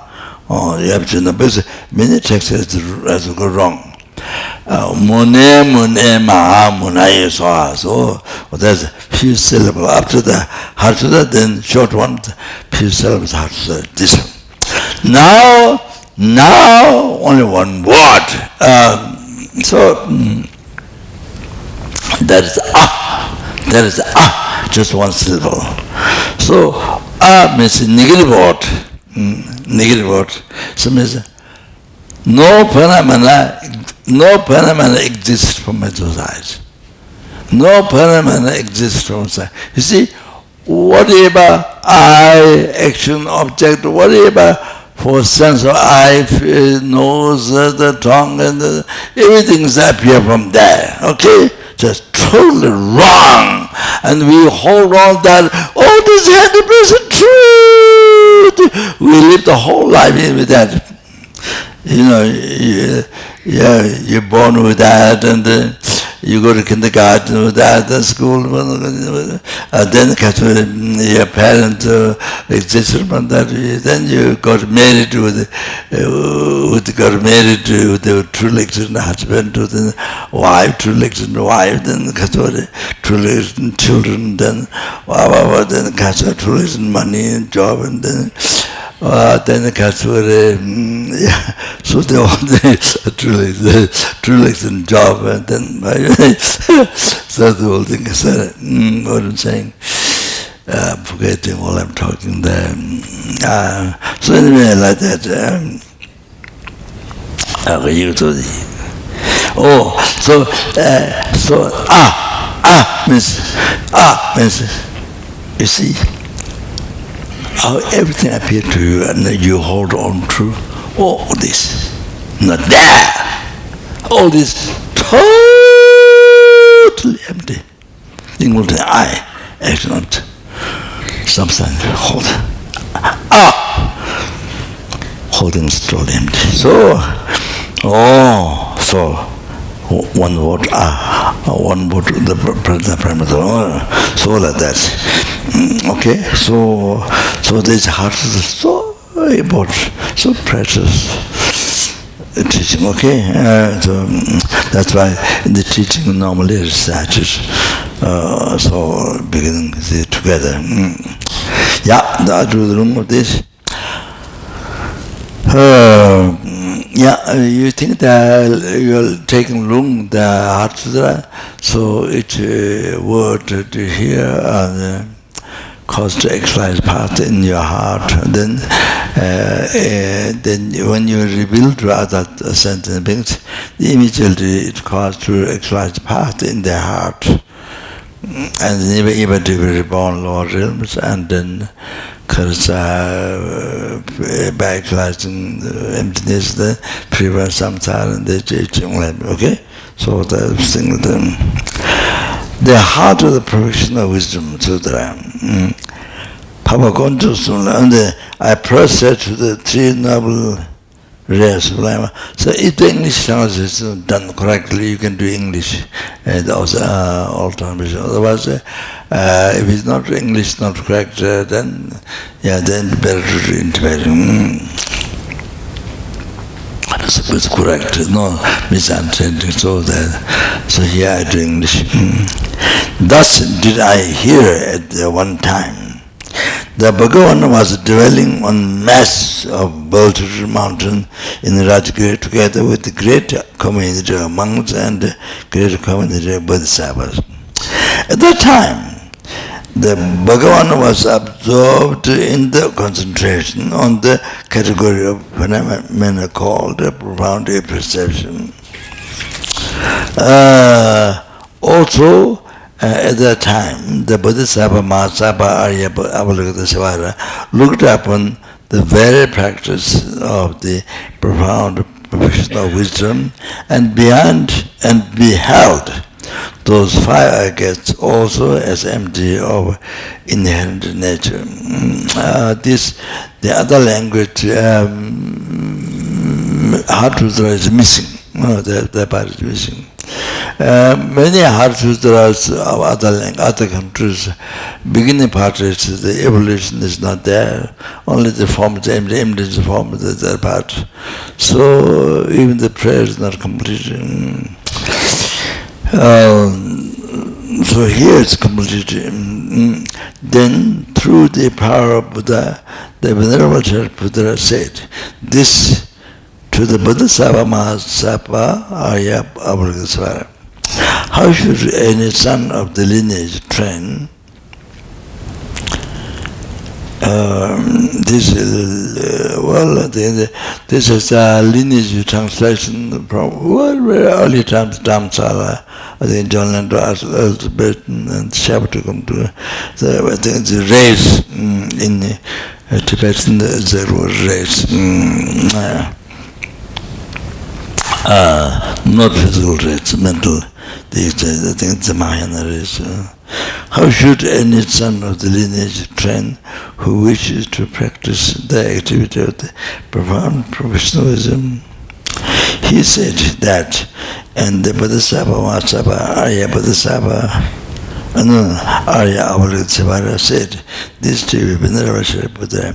Oh, you have to know, because many texts has go wrong. Mune, Ma, Munaya Soha. So there's a few syllables. After the Hatsuda, then short one, few syllables Hatsuda. This one. Now, only one word. That is just one syllable. So means negative word. Negative word. So means no phenomena exists from mental side. No phenomena exists from side. You see, whatever eye, action, object, whatever for sense of eye, nose, the tongue, and everything is appear from there. Okay? Just totally wrong. And we hold on that, this is 100% truth. We live the whole life with that. You're born with that, and you go to kindergarten with that, and school, then your parents existed from that, then you got married with the truly existing husband, to the wife, truly existing wife, then truly existing children, then truly existing money and job, and then so they all truly existing job, and then so the whole thing is what I'm saying. Forgetting all I'm talking there. So anyway, like that. Means you see how everything appears to you, and you hold on to all this. Not there. All this totally empty. Including I, excellent. Something holding is totally empty. So one word, the parameter, so like that. Okay, so this heart is so important, so precious teaching. Okay, so that's why in the teaching normally it's recited. So beginning together. That was the room of this. You think that you're taking long the Heart Sutra, so each word to hear and cause to exercise part in your heart. Then when you reveal to other sentient beings, immediately it causes to exercise part in their heart. And then even to be reborn lower realms, and then by exercising emptiness, the prevent samsara and the teaching life. Okay? So the thing, the heart of the perfection of wisdom sutra. Papa Gonjo Sula, and I prostrate to the three noble rays of Lama. So if the English translation is done correctly, you can do English all times. Otherwise, if it's not English not correct, then better to do in Tibetan. So it's correct, no misunderstanding. So here I do English. Thus did I hear at one time. The Bhagavan was dwelling on mass of boulder mountain in Rajgir together with the great community of monks and great community of bodhisattvas. At that time, the Bhagavan was absorbed in the concentration on the category of phenomena called profound perception. Also, at that time, the Bodhisattva Mahasabha Arya Avalokitesvara looked upon the very practice of the profound professional wisdom and beheld those five agates also as empty of inherent nature. The other language, Hatsutra is missing. That part is missing. Many Harsutras of other countries, beginning part is the evolution is not there, only the form, the image is the form of that part. So even the prayer is not complete. So here it's complete. Then through the power of Buddha, the Venerable Buddha said, this to the Bodhisattva Mahasabha Arya Avalokitesvara. How should any son of the lineage train? This is a lineage translation from very early times, Samsara. I think John Landau Tibetan and Shabbat come to. So I think the race in Tibetan there was race. Not physical race, mental. These days, I think it's a Mahayana race. How should any son of the lineage train who wishes to practice the activity of the profound professionalism? He said that, and the Bodhisattva Mahasabha Arya Arya Avalokitesvara said this to Venerable Shariputra.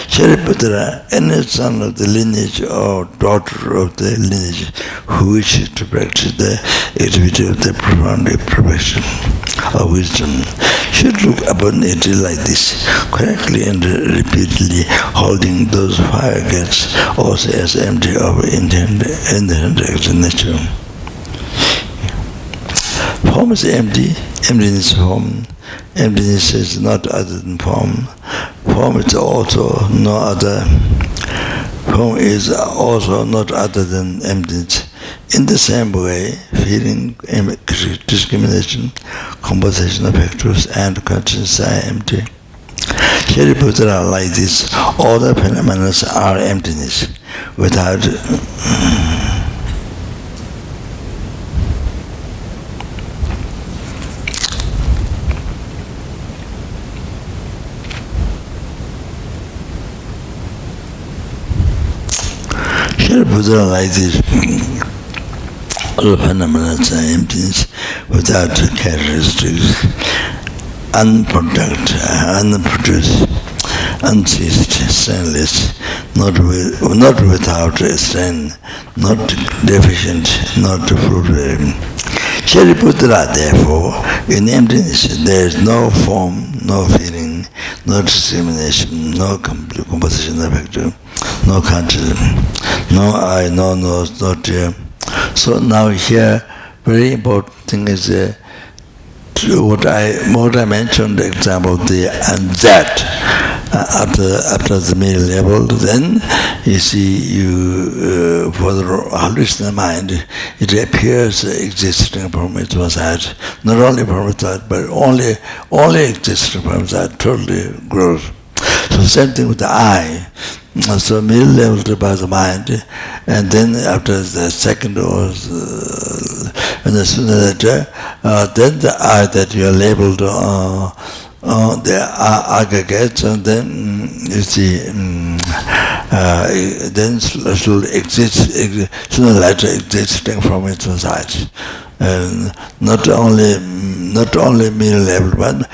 Shariputra, any son of the lineage or daughter of the lineage who wishes to practice the activity of the profound perfection of wisdom should look upon it like this, correctly and repeatedly holding those five gates also as empty of inherent nature. Form is empty, emptiness is form. Emptiness is not other than form. Form is also no other. Form is also not other than emptiness. In the same way, feeling, discrimination, composition of factors, and consciousness are empty. Shariputra, like this, all the phenomena are emptiness, without Shariputra, like this, all phenomena are emptiness, without characteristics, unproduced, unceased, stainless, not without strain, not deficient, not fruitful. Shariputra, therefore, in emptiness there is no form, no feeling, no discrimination, no composition of factor, no consciousness, no eye, no nose, no ear. So now here, very important thing is what I mentioned, the example of the and that after the middle level, then you see for the hallucinant mind, it appears existing from its side, not only from its side, but only existing from its side, totally grows. So same thing with the eye. So middle level by the mind, and then after the second or and as soon as that, then the eye that you are labeled the aggregates, and then you see then should exist, sooner or later existing from its side. Not only mere level, but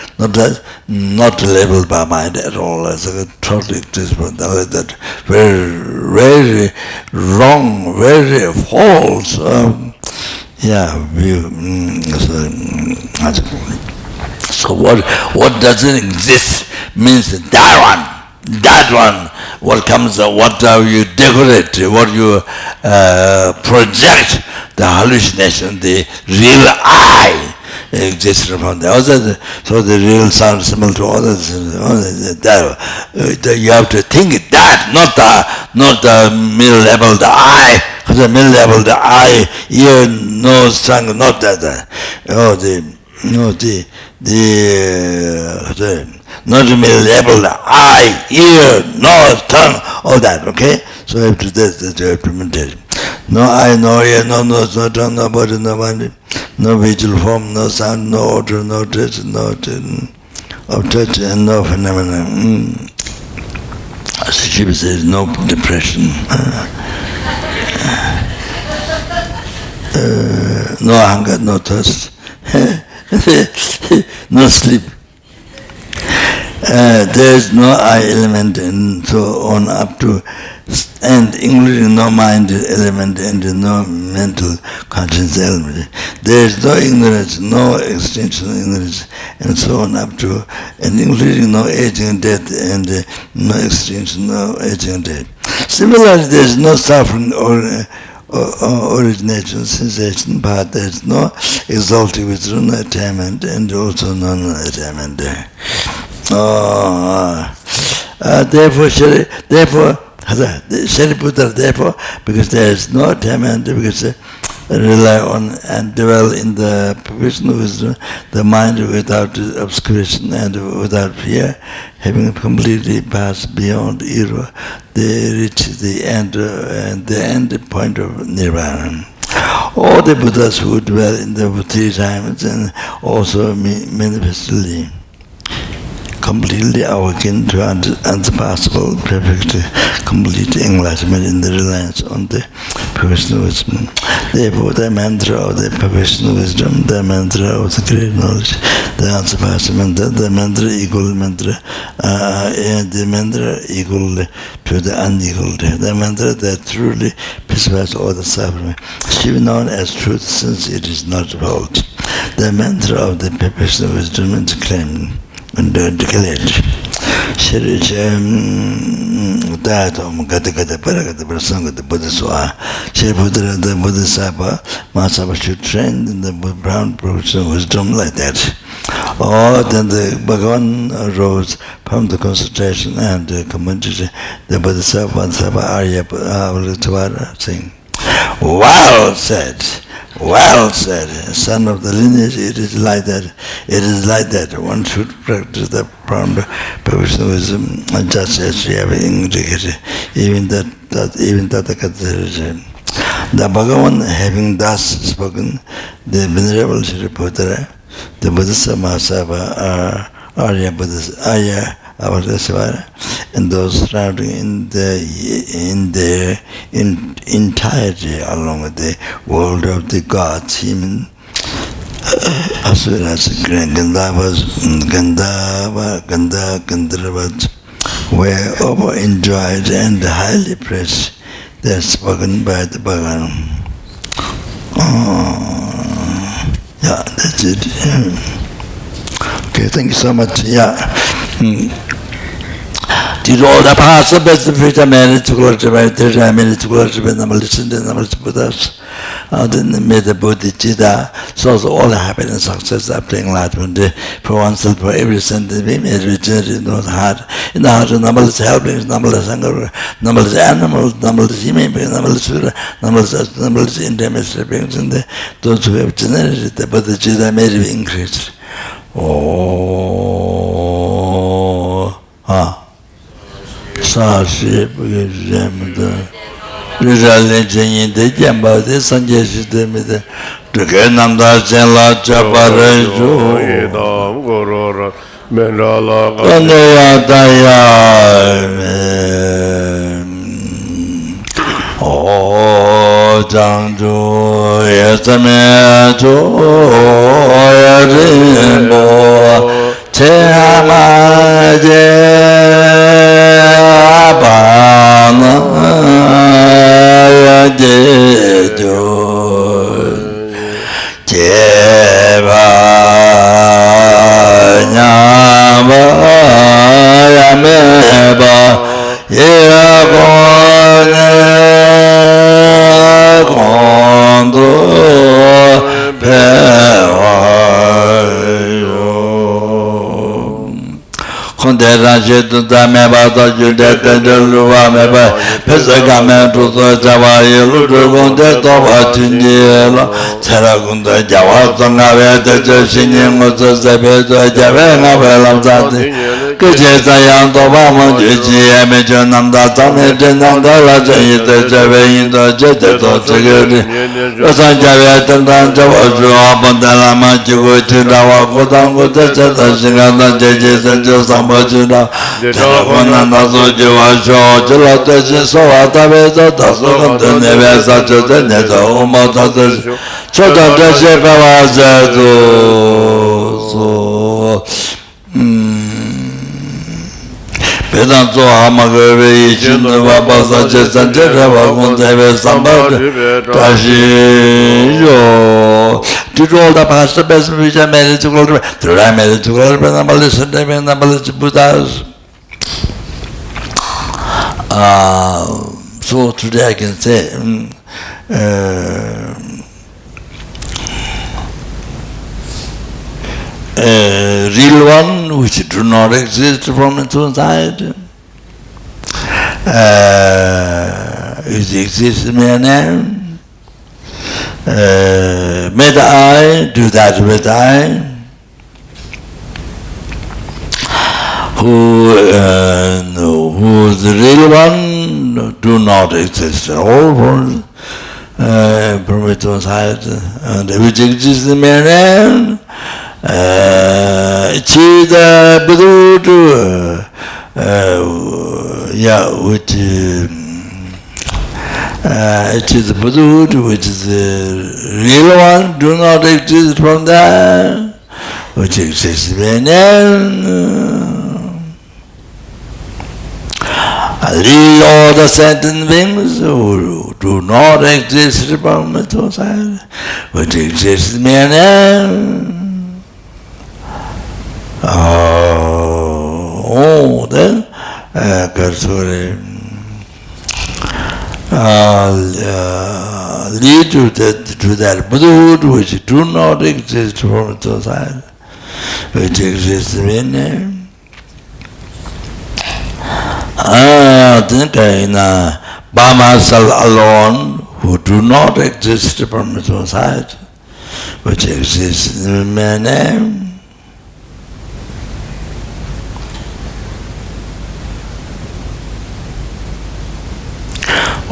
not labeled by mind at all as a total existence. That very wrong, very false. View. So what doesn't exist means that one. What comes, what you decorate, what you project, the hallucination, the real I exists from the other. So the real sound similar to others. You have to think that, not the mere level, the I. Because the mere level, the I, ear, nose, tongue, not that. Not the mere level, the eye, ear, nose, tongue, all that, okay? So you have to meditate. No eye, no ear, no nose, no tongue, no body, no mind, no visual form, no sound, no odor, no taste, no of touch, and no phenomena. As Shiva says, no depression. No hunger, no thirst, no sleep. There is no I element and so on up to, and including no mind element and no mental conscience element. There is no ignorance, no extension ignorance, and so on up to, and including no aging and death and no extension, no aging and death. Similarly, there is no suffering or origination, sensation, but there is no exalted wisdom, no attainment, and also non-attainment there. Therefore, because there is no attainment, because rely on and dwell in the provisional wisdom, the mind without obscuration and without fear, having completely passed beyond era, they reach the end and the end point of nirvana. All the Buddhas who dwell in the three times and also manifestly completely awaken to unsurpassable, perfect, complete enlightenment in the reliance on the professional wisdom. Therefore, the mantra of the professional wisdom, the mantra of the great knowledge, the unsurpassed mantra, the mantra equal mantra, and the mantra equal to the unequal, the mantra that truly pacifies all the suffering, should be known as truth since it is not false. The mantra of the professional wisdom is claimed and declared. Shirich Datum Gata Paragata Prasanga Bodhiswa, Shiripudra the Bodhisattva, Masaba should train in the brown professional wisdom like that. Or then the Bhagavan arose from the concentration and commented the Bodhisattva Arya Avalutavara saying, well said, son of the lineage, it is like that. One should practice the profound professional wisdom, just as we have indicated, even that the Bhagavan having thus spoken, the venerable Shriputra, the Buddhist Mahasabha, Arya Avalokitesvara, and those surrounding in their entirety along with the world of the gods, human, asuras, Gandharvas, were over enjoyed and highly praised. They are spoken by the Bhagavan. That's it. Okay, thank you so much. Did all the past of the future minutes to cultivate, 3 minutes to cultivate, listen to Buddhas. Then made the bodhicitta, so all the happiness, success, after enlightenment, for oneself, for every sentence, we made regenerated in the heart. In the heart, numberless helplings, numberless anger, numberless animals, numberless human beings, numberless intimate beings, and those who have generated the bodhicitta made it increase. Sashi Pujamda Rizali Jenny de Jamba de Sanjay Sidemida Tukanamda Jela Jabarejo Idam Gurura Menala Daya Jang Ju Yesame Ju Rinpo Chema Je Bana Je Ju Cheba Nyama Yameba Yagone Kondo Pewayo Konde Raje Tunda Meba Toju Dete Luwa Meba Pesaka Mentuso Java Yeludu Konde Toba Tunjela Teragunda Java Tonga Vete Joshini Muso Sebeto Jave Navelam Zati Kuje Sayang Toba Monjuji Emejo Namda Tame Jenanda Raja Yite Jave Indo Jete Tochigiri Rosan Jave Tandan Java Jua Pantala Machugu Chirawa Kutangu Techeta Shinganda Jeje Senjo Sambajuna Telefonanda Sujiwa Sho Chila Teshi Sowa Tabezo Tasu Kantu Neve Sacho Tenezo Umo Tasu Chota Teshi Pewa Zezu Vedanto Hamagave Ichindu Vabasa Chesante Rava Kunteve Sambhava Tashi Yo to all the past best which I made to go to I made it to go to the Buddhas. So today I can say real one which do not exist from its own side it exists in my name. May I do that with I who the real one do not exist at all from its own side and which exists in my name. Chida Buddha which it is the Buddha which is the real one, do not exist from that, which exists in all the sentient beings who do not exist from its own side, which exists in then lead to that Buddhahood which do not exist from its own side, which exists in Bama alone, who do not exist from its own side, which exists in my name.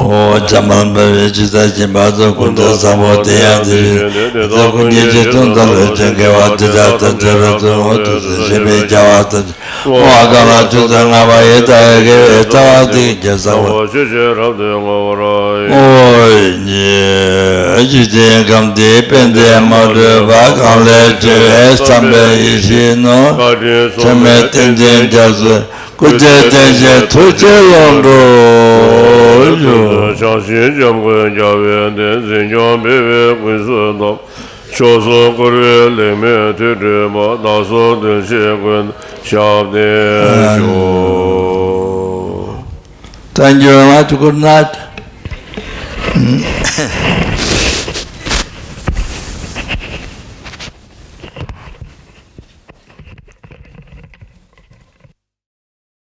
O Jaman Bavijita Jimbazo Kunda Samotia, the Kunjitun, the Jangawata, the Shibi Jawata, Wagana to the Navayeta, Tawati, Jasawa. Oh, yeah, come deep in the mother back on ledger, Estambe Ishino, Chamet Indian Jazz. Good day, Shashi Jamgun Javan, then John Bebe with Choso Korea, Leme, Tidrima, Naso, the Shegun, Shabde. Thank you very much. Good night.